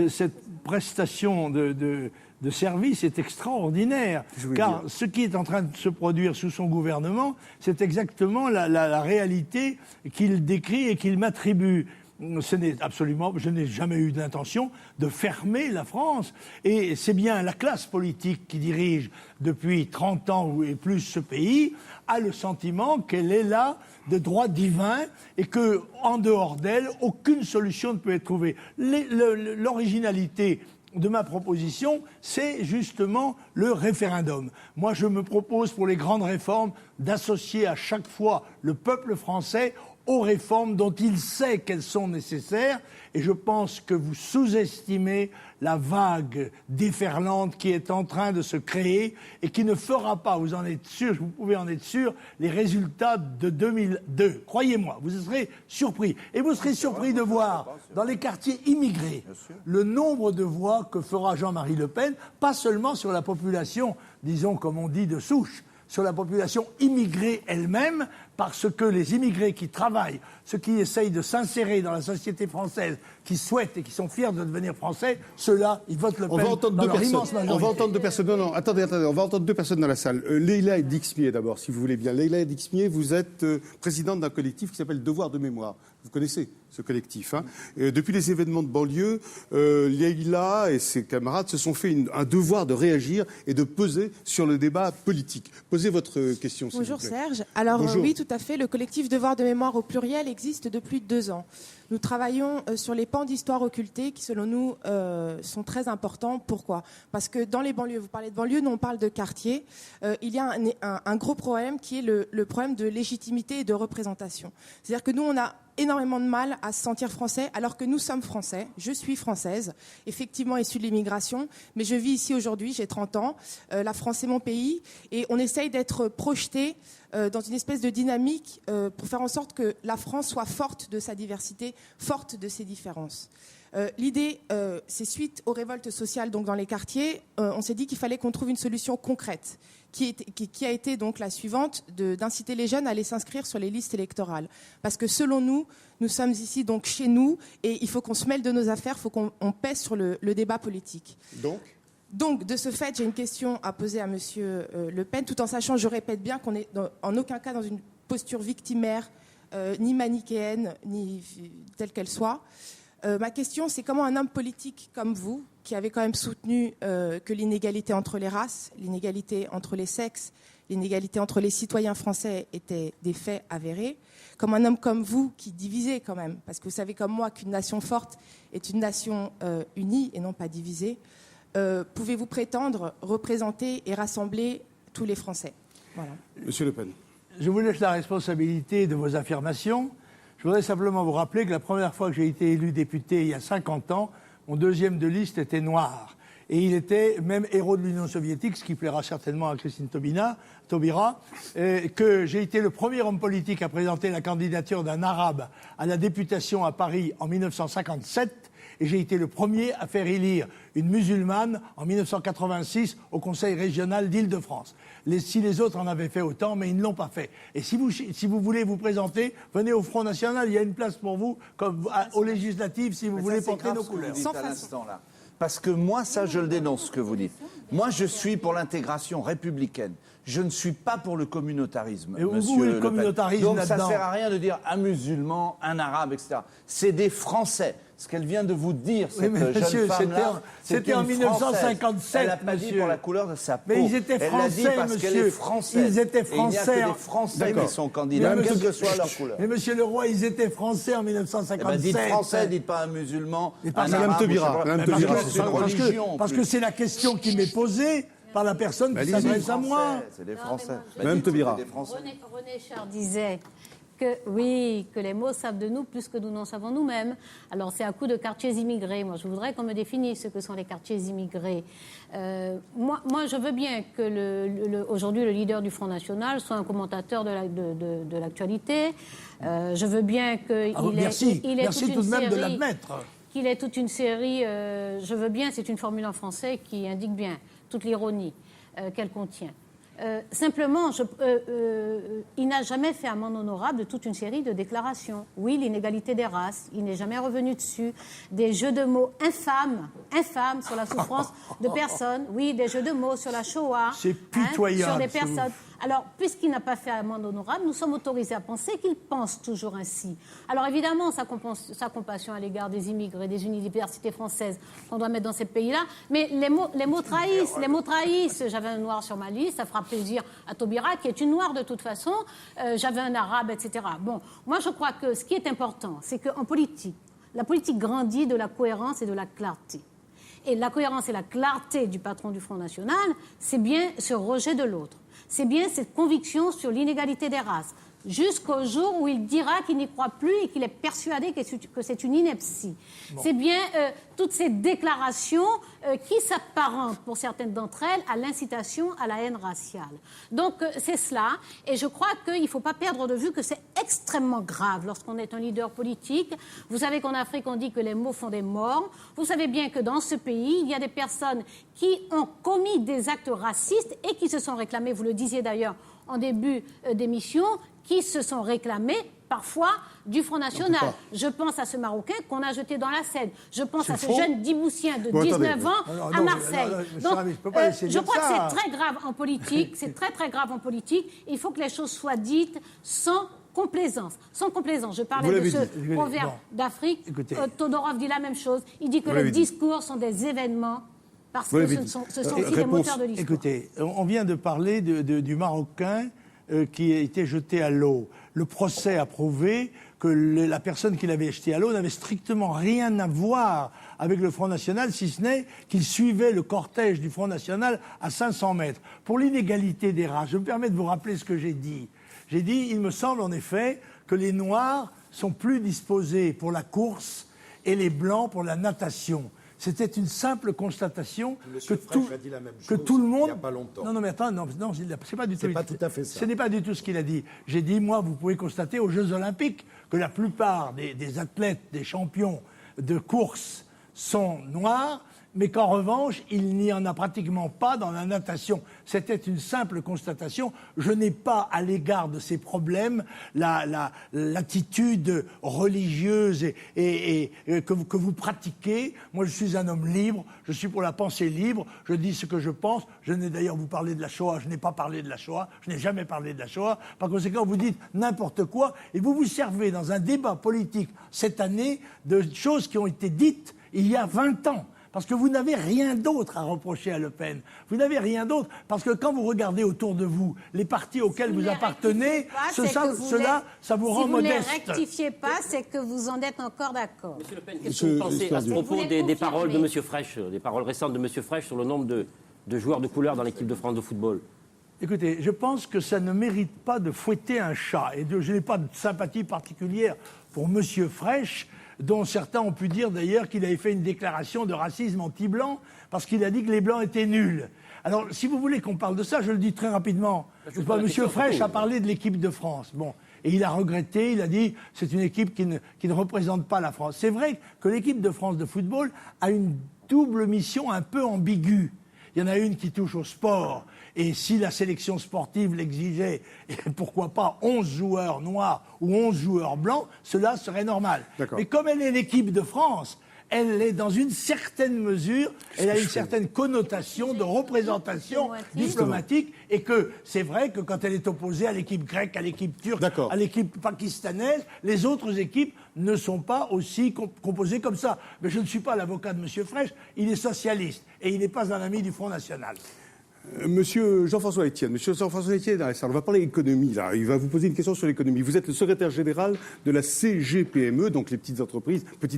cette prestation de service est extraordinaire, car ce qui est en train de se produire sous son gouvernement, c'est exactement la réalité qu'il décrit et qu'il m'attribue. Je n'ai jamais eu d'intention de fermer la France. Et c'est bien la classe politique qui dirige depuis 30 ans et plus ce pays, a le sentiment qu'elle est là de droit divin et qu'en dehors d'elle, aucune solution ne peut être trouvée. L'originalité de ma proposition, c'est justement le référendum. Moi, je me propose pour les grandes réformes d'associer à chaque fois le peuple français aux réformes dont il sait qu'elles sont nécessaires, et je pense que vous sous-estimez la vague déferlante qui est en train de se créer et qui ne fera pas, vous pouvez en être sûr, les résultats de 2002. Croyez-moi, vous serez surpris. Et vous serez surpris de voir dans les quartiers immigrés le nombre de voix que fera Jean-Marie Le Pen, pas seulement sur la population, disons comme on dit, de souche, sur la population immigrée elle-même, parce que les immigrés qui travaillent, ceux qui essayent de s'insérer dans la société française, qui souhaitent et qui sont fiers de devenir français, ceux-là, ils votent Le Pen. On va entendre dans deux leur personnes. immense majorité. On va entendre deux personnes. Non, attendez. On va entendre deux personnes dans la salle. Leïla Dixmier, d'abord, si vous voulez bien. Leïla Dixmier, vous êtes présidente d'un collectif qui s'appelle Devoir de mémoire. Vous connaissez ce collectif. Hein. Depuis les événements de banlieue, Leïla et ses camarades se sont fait un devoir de réagir et de peser sur le débat politique. Posez votre question, s'il vous plaît. Bonjour Serge. Alors oui, tout à fait. Le collectif Devoir de mémoire au pluriel existe depuis 2 ans. Nous travaillons sur les pans d'histoire occultée qui, selon nous, sont très importants. Pourquoi ? Parce que dans les banlieues, vous parlez de banlieues, nous on parle de quartiers, il y a un gros problème qui est le problème de légitimité et de représentation. C'est-à-dire que nous, on a énormément de mal à se sentir français, alors que nous sommes français. Je suis française, effectivement issue de l'immigration, mais je vis ici aujourd'hui, j'ai 30 ans. La France est mon pays, et on essaye d'être projeté dans une espèce de dynamique pour faire en sorte que la France soit forte de sa diversité, forte de ses différences. L'idée, c'est suite aux révoltes sociales donc dans les quartiers, on s'est dit qu'il fallait qu'on trouve une solution concrète, qui a été donc la suivante, d'inciter les jeunes à aller s'inscrire sur les listes électorales. Parce que selon nous, nous sommes ici donc chez nous, et il faut qu'on se mêle de nos affaires, il faut qu'on pèse sur le débat politique. Donc, de ce fait, j'ai une question à poser à Monsieur Le Pen, tout en sachant, je répète bien, qu'on n'est en aucun cas dans une posture victimaire, ni manichéenne, ni telle qu'elle soit. Ma question, c'est comment un homme politique comme vous, qui avez quand même soutenu que l'inégalité entre les races, l'inégalité entre les sexes, l'inégalité entre les citoyens français étaient des faits avérés, comme un homme comme vous, qui divisait quand même, parce que vous savez comme moi qu'une nation forte est une nation unie et non pas divisée, pouvez-vous prétendre représenter et rassembler tous les Français ? Voilà. Monsieur Le Pen. Je vous laisse la responsabilité de vos affirmations. Je voudrais simplement vous rappeler que la première fois que j'ai été élu député, il y a 50 ans, mon deuxième de liste était noir. Et il était même héros de l'Union soviétique, ce qui plaira certainement à Christine Taubira, que j'ai été le premier homme politique à présenter la candidature d'un arabe à la députation à Paris en 1957. Et j'ai été le premier à faire élire une musulmane en 1986 au Conseil régional d'Île-de-France. Si les autres en avaient fait autant, mais ils ne l'ont pas fait. Et si vous voulez vous présenter, venez au Front National, il y a une place pour vous, comme aux législatives, si vous voulez porter nos couleurs. Sans l'instant là. Parce que moi, ça, je le dénonce, ce que vous dites. Moi, je suis pour l'intégration républicaine. Je ne suis pas pour le communautarisme, et monsieur le communautarisme Donc, ça ne là-dedans. sert à rien de dire un musulman, un arabe, etc. C'est des Français. Ce qu'elle vient de vous dire, cette jeune femme-là, c'était en 1957, Elle n'a pas dit pour la couleur de sa peau. Mais ils étaient français, elle l'a dit parce qu'elle est française. Ils étaient français. Et il n'y a que des Français qui sont candidats, quelle que soit leur couleur. Mais monsieur Leroy, ils étaient français en 1957. Dites français, dites pas un musulman, un Madame arabe. Taubira. C'est une religion. Parce que c'est la question qui m'est posée par la personne qui s'adresse à moi. C'est des Français. Madame Taubira. René Char disait que les mots savent de nous plus que nous n'en savons nous-mêmes. Alors c'est un coup de quartiers immigrés. Moi, je voudrais qu'on me définisse ce que sont les quartiers immigrés. Moi, je veux bien que aujourd'hui le leader du Front National soit un commentateur de l'actualité. Je veux bien qu'il Merci tout de même de l'admettre. Qu'il ait toute une série. Je veux bien, c'est une formule en français qui indique bien toute l'ironie qu'elle contient. Simplement, il n'a jamais fait amende honorable de toute une série de déclarations. Oui, l'inégalité des races, il n'est jamais revenu dessus. Des jeux de mots infâmes sur la souffrance de personnes. Oui, des jeux de mots sur la Shoah. C'est pitoyable. Sur des personnes. Alors, puisqu'il n'a pas fait amende honorable, nous sommes autorisés à penser qu'il pense toujours ainsi. Alors, évidemment, sa compassion à l'égard des immigrés, des universités françaises qu'on doit mettre dans ces pays-là, mais les mots trahissent. J'avais un noir sur ma liste, ça fera plaisir à Taubira, qui est une noire de toute façon. J'avais un arabe, etc. Bon, moi, je crois que ce qui est important, c'est qu'en politique, la politique grandit de la cohérence et de la clarté. Et la cohérence et la clarté du patron du Front National, c'est bien ce rejet de l'autre. C'est bien cette conviction sur l'inégalité des races, jusqu'au jour où il dira qu'il n'y croit plus et qu'il est persuadé que c'est une ineptie. Bon. C'est bien toutes ces déclarations qui s'apparentent, pour certaines d'entre elles, à l'incitation à la haine raciale. Donc c'est cela, et je crois qu'il ne faut pas perdre de vue que c'est extrêmement grave lorsqu'on est un leader politique. Vous savez qu'en Afrique, on dit que les mots font des morts. Vous savez bien que dans ce pays, il y a des personnes qui ont commis des actes racistes et qui se sont réclamées, vous le disiez d'ailleurs, en début d'émission qui se sont réclamés parfois du Front National. Je pense à ce Marocain qu'on a jeté dans la Seine. Je pense à ce jeune Djiboutien de 19 ans à Marseille. Donc, je crois que c'est très grave en politique. C'est très, très grave en politique. Il faut que les choses soient dites sans complaisance. Sans complaisance. Je parlais de ce proverbe d'Afrique. Todorov dit la même chose. Il dit que les discours sont des événements parce que ce sont aussi des moteurs de l'histoire. Écoutez, on vient de parler du Marocain qui a été jeté à l'eau. Le procès a prouvé que la personne qui l'avait jeté à l'eau n'avait strictement rien à voir avec le Front National, si ce n'est qu'il suivait le cortège du Front National à 500 mètres. Pour l'inégalité des races, je me permets de vous rappeler ce que j'ai dit. J'ai dit, il me semble en effet que les Noirs sont plus disposés pour la course et les Blancs pour la natation. C'était une simple constatation que tout le monde. Il n'y a pas longtemps. Non, mais attends, non, c'est pas du tout. C'est pas tout à fait ça. Ce n'est pas du tout ce qu'il a dit. J'ai dit, moi, vous pouvez constater aux Jeux Olympiques que la plupart des athlètes, des champions de course sont noirs, mais qu'en revanche, il n'y en a pratiquement pas dans la natation. C'était une simple constatation. Je n'ai pas, à l'égard de ces problèmes, l'attitude religieuse que vous pratiquez. Moi, je suis un homme libre, je suis pour la pensée libre, je dis ce que je pense. Je n'ai d'ailleurs, vous parlez de la Shoah, je n'ai pas parlé de la Shoah, je n'ai jamais parlé de la Shoah. Par conséquent, vous dites n'importe quoi et vous vous servez dans un débat politique cette année de choses qui ont été dites il y a 20 ans. Parce que vous n'avez rien d'autre à reprocher à Le Pen. Vous n'avez rien d'autre. Parce que quand vous regardez autour de vous les partis auxquels vous appartenez, ça vous rend modeste. Si vous ne rectifiez pas, c'est que vous en êtes encore d'accord. Monsieur Le Pen, qu'est-ce que vous pensez à ce propos des paroles de M. Frêche, des paroles récentes de M. Frêche sur le nombre de joueurs de couleur dans l'équipe de France de football? Écoutez, je pense que ça ne mérite pas de fouetter un chat. Et je n'ai pas de sympathie particulière pour M. Frêche, dont certains ont pu dire d'ailleurs qu'il avait fait une déclaration de racisme anti-blanc parce qu'il a dit que les Blancs étaient nuls. Alors, si vous voulez qu'on parle de ça, je le dis très rapidement. M. Frêche a parlé de l'équipe de France. Bon, et il a regretté, il a dit c'est une équipe qui ne représente pas la France. C'est vrai que l'équipe de France de football a une double mission un peu ambiguë. Il y en a une qui touche au sport. Et si la sélection sportive l'exigeait, pourquoi pas 11 joueurs noirs ou 11 joueurs blancs, cela serait normal. Mais comme elle est l'équipe de France, elle est dans une certaine mesure, elle a une certaine connotation de représentation diplomatique et que c'est vrai que quand elle est opposée à l'équipe grecque, à l'équipe turque, à l'équipe pakistanaise, les autres équipes ne sont pas aussi composées comme ça. Mais je ne suis pas l'avocat de M. Frêche, il est socialiste et il n'est pas un ami du Front National. Monsieur Jean-François Etienne, on va parler économie, là. Il va vous poser une question sur l'économie. Vous êtes le secrétaire général de la CGPME, donc les petites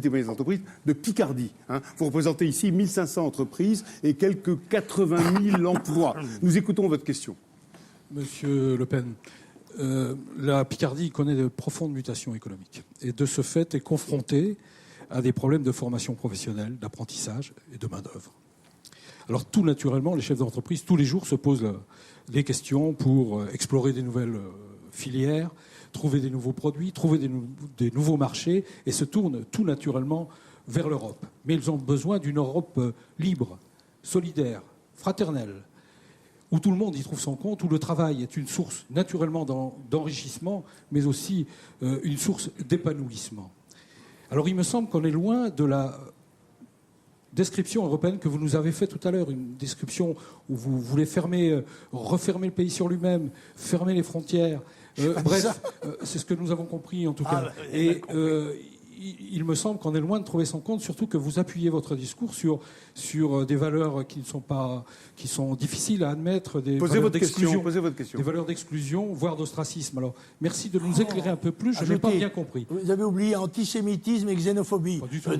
et moyennes entreprises de Picardie. Vous représentez ici 1500 entreprises et quelques 80 000 emplois. Nous écoutons votre question. Monsieur Le Pen, la Picardie connaît de profondes mutations économiques et de ce fait est confrontée à des problèmes de formation professionnelle, d'apprentissage et de main-d'œuvre. Alors tout naturellement, les chefs d'entreprise, tous les jours, se posent des questions pour explorer des nouvelles filières, trouver des nouveaux produits, trouver des nouveaux marchés et se tournent tout naturellement vers l'Europe. Mais ils ont besoin d'une Europe libre, solidaire, fraternelle, où tout le monde y trouve son compte, où le travail est une source naturellement d'enrichissement, mais aussi une source d'épanouissement. Alors il me semble qu'on est loin de la description européenne que vous nous avez faite tout à l'heure, une description où vous voulez refermer le pays sur lui-même, fermer les frontières. Bref, c'est ce que nous avons compris en tout cas. Et il me semble qu'on est loin de trouver son compte, surtout que vous appuyez votre discours sur des valeurs qui sont difficiles à admettre, des valeurs d'exclusion, des valeurs d'exclusion, voire d'ostracisme. Alors, merci de nous éclairer un peu plus. Je n'ai pas bien compris. Vous avez oublié antisémitisme et xénophobie. Pas du tout.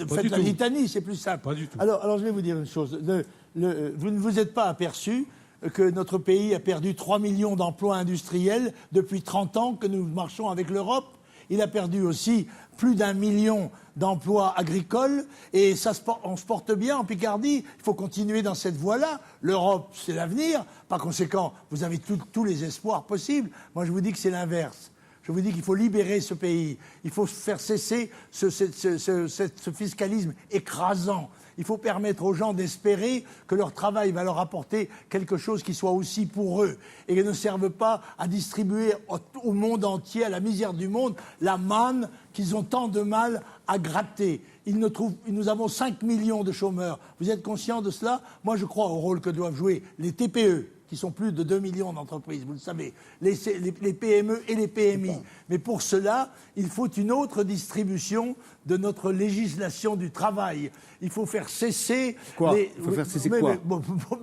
Faites la litanie, c'est plus simple. Pas du tout. Alors, je vais vous dire une chose. Vous ne vous êtes pas aperçu que notre pays a perdu 3 millions d'emplois industriels depuis 30 ans que nous marchons avec l'Europe. Il a perdu aussi plus d'1 million d'emplois agricoles et on se porte bien en Picardie. Il faut continuer dans cette voie-là. L'Europe, c'est l'avenir. Par conséquent, vous avez tous les espoirs possibles. Moi, je vous dis que c'est l'inverse. Je vous dis qu'il faut libérer ce pays. Il faut faire cesser ce fiscalisme écrasant. Il faut permettre aux gens d'espérer que leur travail va leur apporter quelque chose qui soit aussi pour eux et qui ne serve pas à distribuer au monde entier, à la misère du monde, la manne qu'ils ont tant de mal à gratter. Nous avons 5 millions de chômeurs. Vous êtes conscient de cela? Moi, je crois au rôle que doivent jouer les TPE, qui sont plus de 2 millions d'entreprises, vous le savez, les PME et les PMI. Mais pour cela, il faut une autre distribution de notre législation du travail. Il faut faire cesser... Quoi? Il faut faire cesser quoi?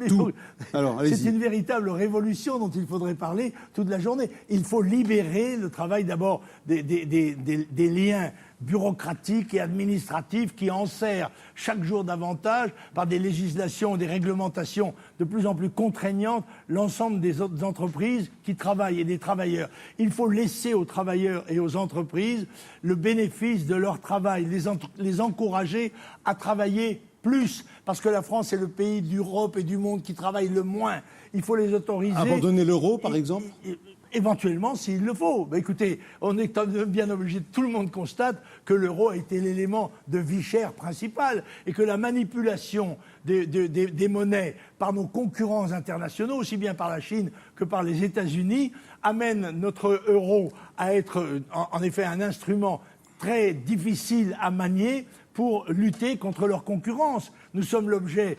Tout. Alors, c'est une véritable révolution dont il faudrait parler toute la journée. Il faut libérer le travail d'abord des liens bureaucratiques et administratifs qui enserrent chaque jour davantage par des législations, des réglementations de plus en plus contraignantes l'ensemble des autres entreprises qui travaillent et des travailleurs. Il faut laisser aux travailleurs et aux entreprises le bénéfice de leur travail, les encourager à travailler plus, parce que la France est le pays d'Europe et du monde qui travaille le moins. Il faut les autoriser. Abandonner l'euro, par exemple ? Éventuellement, s'il le faut. Mais écoutez, on est bien obligé, tout le monde constate que l'euro a été l'élément de vie chère principal et que la manipulation des monnaies par nos concurrents internationaux, aussi bien par la Chine que par les États-Unis, amène notre euro à être en effet un instrument très difficile à manier pour lutter contre leur concurrence. Nous sommes l'objet,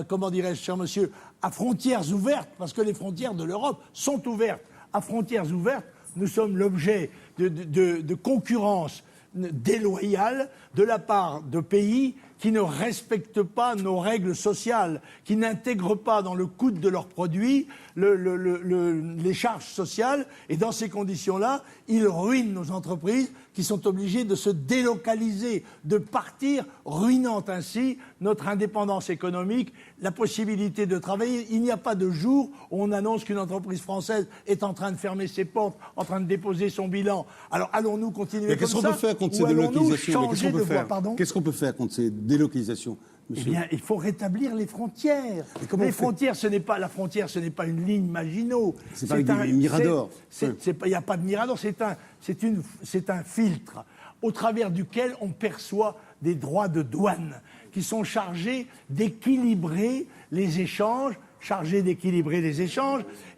comment dirais-je, cher monsieur, à frontières ouvertes, parce que les frontières de l'Europe sont ouvertes. À frontières ouvertes, nous sommes l'objet de concurrence déloyale de la part de pays qui ne respectent pas nos règles sociales, qui n'intègrent pas dans le coût de leurs produits les charges sociales. Et dans ces conditions-là, ils ruinent nos entreprises qui sont obligées de se délocaliser, de partir, ruinant ainsi notre indépendance économique, la possibilité de travailler. Il n'y a pas de jour où on annonce qu'une entreprise française est en train de fermer ses portes, en train de déposer son bilan. Alors allons-nous continuer comme ça? Qu'est-ce qu'on peut faire contre ces délocalisations? Qu'est-ce qu'on peut faire contre ces délocalisations? Monsieur. Eh bien, il faut rétablir les frontières. Les frontières, ce n'est pas la frontière, ce n'est pas une ligne Maginot. C'est pas un mirador. Il n'y a pas de mirador. C'est un filtre au travers duquel on perçoit des droits de douane qui sont chargés d'équilibrer les échanges.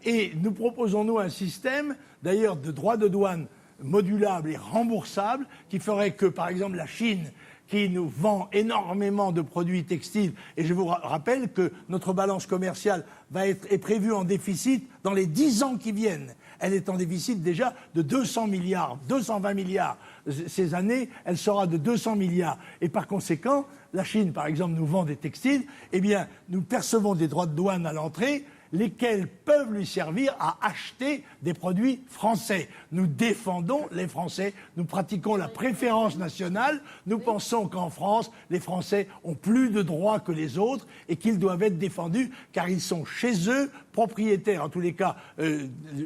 Et nous proposons, nous, un système, d'ailleurs, de droits de douane modulables et remboursables qui ferait que, par exemple, la Chine, qui nous vend énormément de produits textiles. Et je vous rappelle que notre balance commerciale est prévue en déficit dans les 10 ans qui viennent. Elle est en déficit déjà de 200 milliards, 220 milliards. Ces années, elle sera de 200 milliards. Et par conséquent, la Chine, par exemple, nous vend des textiles. Eh bien, nous percevons des droits de douane à l'entrée, lesquels peuvent lui servir à acheter des produits français. Nous défendons les Français, nous pratiquons la préférence nationale, nous pensons qu'en France, les Français ont plus de droits que les autres et qu'ils doivent être défendus car ils sont chez eux propriétaires, en tous les cas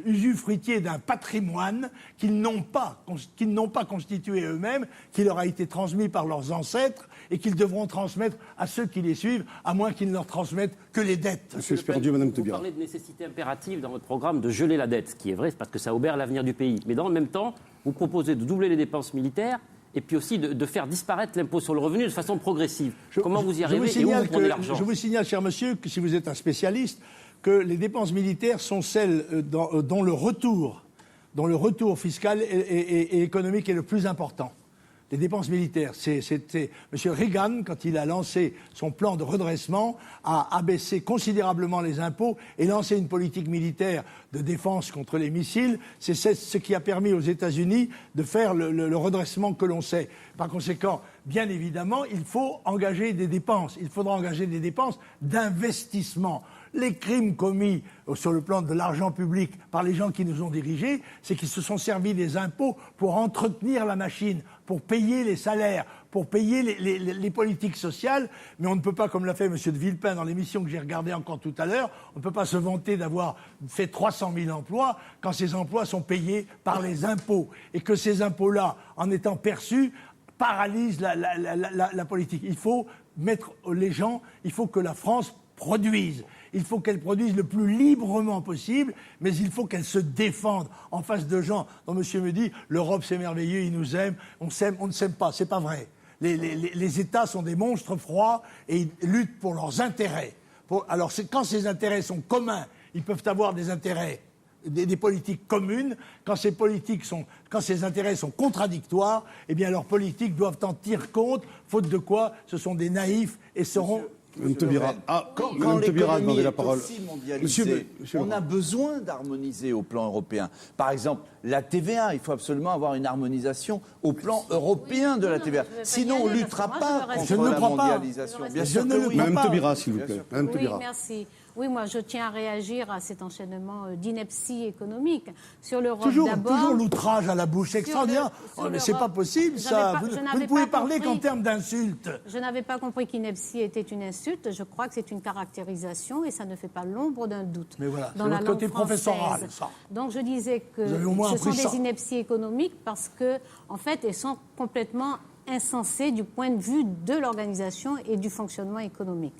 usufruitiers d'un patrimoine qu'ils n'ont pas constitué eux-mêmes, qui leur a été transmis par leurs ancêtres et qu'ils devront transmettre à ceux qui les suivent, à moins qu'ils ne leur transmettent que les dettes. Monsieur Espérandieu, Madame Taubira. Vous parlez de nécessité impérative dans votre programme de geler la dette, ce qui est vrai, c'est parce que ça obère l'avenir du pays. Mais dans le même temps, vous proposez de doubler les dépenses militaires et puis aussi de faire disparaître l'impôt sur le revenu de façon progressive. Comment vous y arrivez et où vous prenez l'argent? Je vous signale, cher monsieur, que si vous êtes un spécialiste, que les dépenses militaires sont celles dont le retour fiscal et économique est le plus important. Les dépenses militaires, c'était M. Reagan, quand il a lancé son plan de redressement, a abaissé considérablement les impôts et lancé une politique militaire de défense contre les missiles. C'est ce qui a permis aux États-Unis de faire le redressement que l'on sait. Par conséquent, bien évidemment, il faut engager des dépenses. Il faudra engager des dépenses d'investissement. Les crimes commis sur le plan de l'argent public par les gens qui nous ont dirigés, c'est qu'ils se sont servis des impôts pour entretenir la machine, pour payer les salaires, pour payer les politiques sociales. Mais on ne peut pas, comme l'a fait M. de Villepin dans l'émission que j'ai regardée encore tout à l'heure, on ne peut pas se vanter d'avoir fait 300 000 emplois quand ces emplois sont payés par les impôts. Et que ces impôts-là, en étant perçus, paralysent la politique. Il faut mettre les gens, il faut que la France produise. Il faut qu'elle produise le plus librement possible, mais il faut qu'elle se défende en face de gens dont monsieur me dit « l'Europe c'est merveilleux, ils nous aiment, on ne s'aime pas ». C'est pas vrai. Les États sont des monstres froids et ils luttent pour leurs intérêts. Alors quand ces intérêts sont communs, ils peuvent avoir des intérêts, des politiques communes. Quand ces intérêts sont contradictoires, eh bien leurs politiques doivent en tenir compte, faute de quoi ce sont des naïfs et seront... Quand l'économie est aussi mondialisée, on a besoin d'harmoniser au plan européen. Par exemple, la TVA, il faut absolument avoir une harmonisation au plan européen de la TVA. Sinon, on ne luttera pas contre la mondialisation. Bien sûr que oui. Madame Taubira, s'il vous plaît. Oui, merci. Oui, moi, je tiens à réagir à cet enchaînement d'inepties économiques. Sur l'Europe, d'abord... Toujours l'outrage à la bouche, extraordinaire. Mais c'est pas possible, ça. Vous ne pouvez parler qu'en termes d'insultes. Je n'avais pas compris qu'ineptie était une insulte. Je crois que c'est une caractérisation et ça ne fait pas l'ombre d'un doute. Mais voilà, dans la le côté langue française. professoral, ça. Donc, je disais que ce sont des inepties économiques parce que, en fait, elles sont complètement insensées du point de vue de l'organisation et du fonctionnement économique.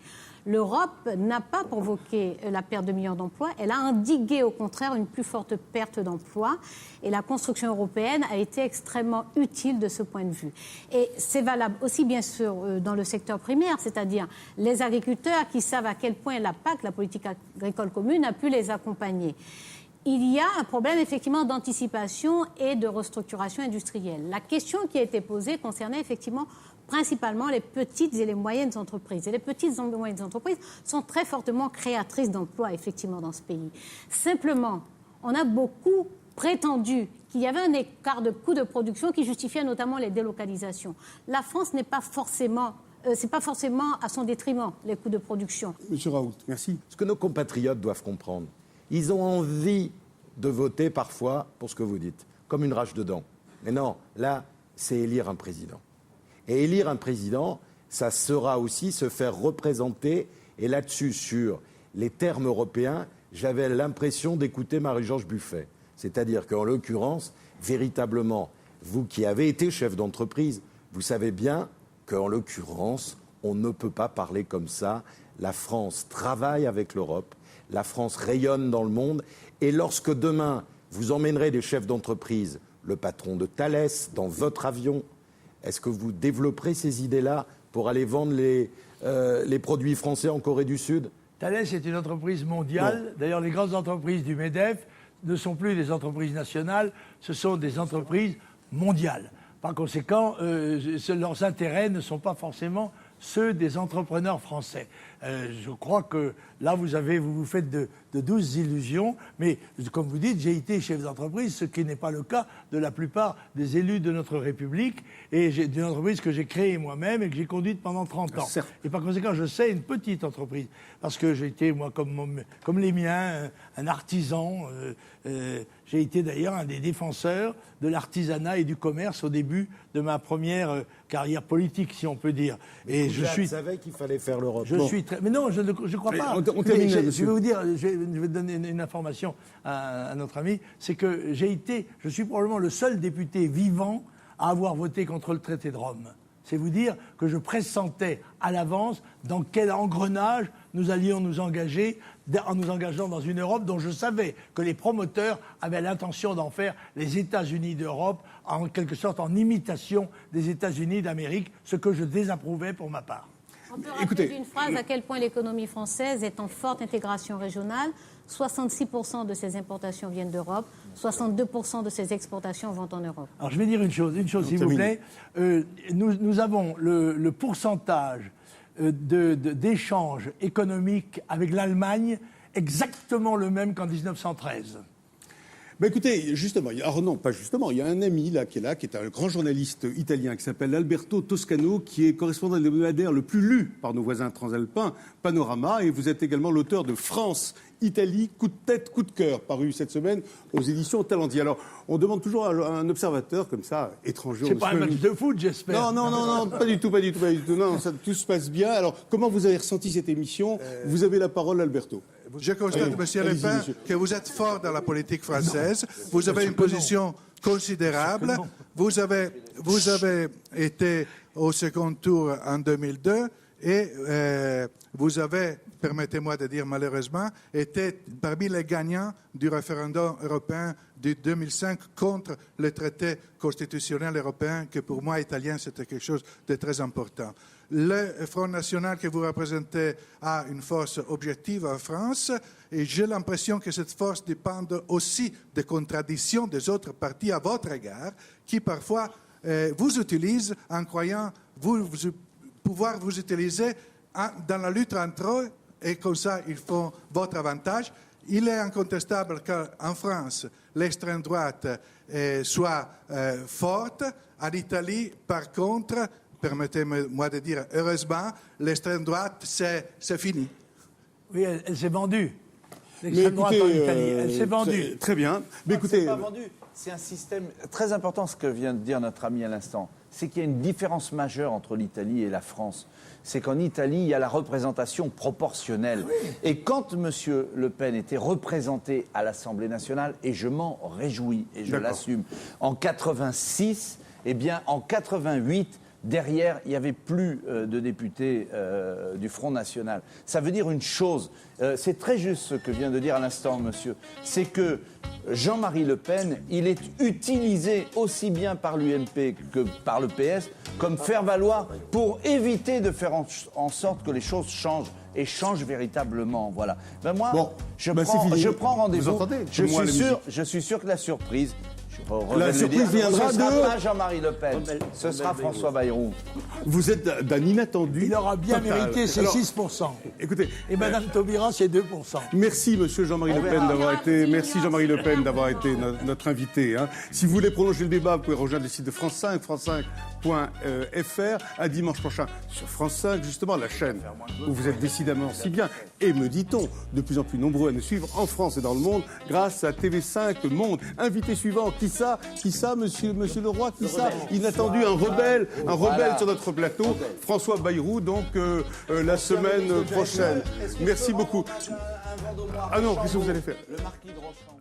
L'Europe n'a pas provoqué la perte de millions d'emplois, elle a endigué au contraire une plus forte perte d'emplois et la construction européenne a été extrêmement utile de ce point de vue. Et c'est valable aussi bien sûr dans le secteur primaire, c'est-à-dire les agriculteurs qui savent à quel point la PAC, la politique agricole commune, a pu les accompagner. Il y a un problème effectivement d'anticipation et de restructuration industrielle. La question qui a été posée concernait effectivement principalement les petites et les moyennes entreprises. Et les petites et moyennes entreprises sont très fortement créatrices d'emplois, effectivement, dans ce pays. Simplement, on a beaucoup prétendu qu'il y avait un écart de coûts de production qui justifiait notamment les délocalisations. La France n'est pas forcément... c'est pas forcément à son détriment, les coûts de production. Monsieur Raoult, merci. Ce que nos compatriotes doivent comprendre, ils ont envie de voter parfois pour ce que vous dites, comme une rage de dents. Mais non, là, c'est élire un président. Et élire un président, ça sera aussi se faire représenter. Et là-dessus, sur les termes européens, j'avais l'impression d'écouter Marie-Georges Buffet. C'est-à-dire qu'en l'occurrence, véritablement, vous qui avez été chef d'entreprise, vous savez bien qu'en l'occurrence, on ne peut pas parler comme ça. La France travaille avec l'Europe, la France rayonne dans le monde. Et lorsque demain, vous emmènerez des chefs d'entreprise, le patron de Thales, dans votre avion, est-ce que vous développerez ces idées-là pour aller vendre les produits français en Corée du Sud ? Thales est une entreprise mondiale. Non. D'ailleurs, les grandes entreprises du MEDEF ne sont plus des entreprises nationales, ce sont des entreprises mondiales. Par conséquent, leurs intérêts ne sont pas forcément ceux des entrepreneurs français. Je crois que là, vous vous faites de douces illusions, mais comme vous dites, j'ai été chef d'entreprise, ce qui n'est pas le cas de la plupart des élus de notre République, et j'ai d'une entreprise que j'ai créée moi-même et que j'ai conduite pendant 30 ans. Et par conséquent, je sais une petite entreprise, parce que j'ai été, moi, comme les miens, un artisan. J'ai été d'ailleurs un des défenseurs de l'artisanat et du commerce au début de ma première carrière politique, si on peut dire. Et je savais qu'il fallait faire l'Europe. Mais non, je ne crois pas. Je vais vous dire, je vais donner une information à notre ami, c'est que je suis probablement le seul député vivant à avoir voté contre le traité de Rome. C'est vous dire que je pressentais à l'avance dans quel engrenage nous allions nous engager en nous engageant dans une Europe dont je savais que les promoteurs avaient l'intention d'en faire les États-Unis d'Europe, en quelque sorte en imitation des États-Unis d'Amérique, ce que je désapprouvais pour ma part. On peut rappeler d'une phrase à quel point l'économie française est en forte intégration régionale. 66% de ses importations viennent d'Europe, 62% de ses exportations vont en Europe. Alors je vais dire une chose s'il vous plaît. Nous avons le pourcentage d'échanges économiques avec l'Allemagne exactement le même qu'en 1913. Ben écoutez, justement, alors non, pas justement, il y a un ami là, qui est un grand journaliste italien qui s'appelle Alberto Toscano, qui est correspondant hebdomadaire le plus lu par nos voisins transalpins, Panorama, et vous êtes également l'auteur de France, Italie, coup de tête, coup de cœur, paru cette semaine aux éditions Talendier. Alors, on demande toujours à un observateur comme ça, étranger. C'est pas un match de foot, j'espère. Non, pas du tout. Non, tout se passe bien. Alors, comment vous avez ressenti cette émission ? Vous avez la parole, Alberto. Je constate, Monsieur Le Pen, que vous êtes fort dans la politique française. Vous avez une position considérable. Vous avez été au second tour en 2002 Et vous avez, permettez-moi de dire malheureusement, été parmi les gagnants du référendum européen de 2005 contre le traité constitutionnel européen, que pour moi, italien, c'était quelque chose de très important. Le Front National que vous représentez a une force objective en France et j'ai l'impression que cette force dépend aussi des contradictions des autres partis à votre égard qui parfois vous utilisent en croyant pouvoir vous utiliser dans la lutte entre eux et comme ça ils font votre avantage. Il est incontestable qu'en France, l'extrême droite soit forte. En Italie, par contre, permettez-moi de dire, heureusement, l'extrême droite, c'est fini. Oui, elle s'est vendue. L'extrême droite en Italie, elle s'est vendue. Très bien. Mais écoutez, c'est pas vendu. C'est un système très important, ce que vient de dire notre ami à l'instant. C'est qu'il y a une différence majeure entre l'Italie et la France. C'est qu'en Italie, il y a la représentation proportionnelle. Oui. Et quand M. Le Pen était représenté à l'Assemblée nationale, et je m'en réjouis, et je l'assume, en 86, eh bien, en 88, derrière, il n'y avait plus de députés du Front National. Ça veut dire une chose, c'est très juste ce que vient de dire à l'instant, monsieur, c'est que Jean-Marie Le Pen, il est utilisé aussi bien par l'UMP que par le PS comme faire-valoir pour éviter de faire en sorte que les choses changent et changent véritablement. Voilà. Ben moi, je prends rendez-vous. Je suis sûr que la surprise... La surprise viendra de... Ce sera pas Jean-Marie Le Pen, ce sera François Bayrou. Vous êtes d'un inattendu. Il aura bien mérité ses 6%. Écoutez, et Mme Taubira, c'est 2%. Merci, monsieur Jean-Marie Le Pen, d'avoir été. Merci Jean-Marie Le Pen d'avoir été notre invité. Hein. Si vous voulez prolonger le débat, vous pouvez rejoindre le site de France 5, france5.fr, à dimanche prochain sur France 5, justement la chaîne où vous êtes décidément si bien. Et me dit-on, de plus en plus nombreux à nous suivre en France et dans le monde, grâce à TV5 Monde. Invité suivant. Qui ça, monsieur Leroy, qui ça? Inattendu, un rebelle sur notre plateau, François Bayrou, donc la semaine prochaine. Merci beaucoup. Ah non, qu'est-ce que vous allez faire? Le marquis de Rochefort.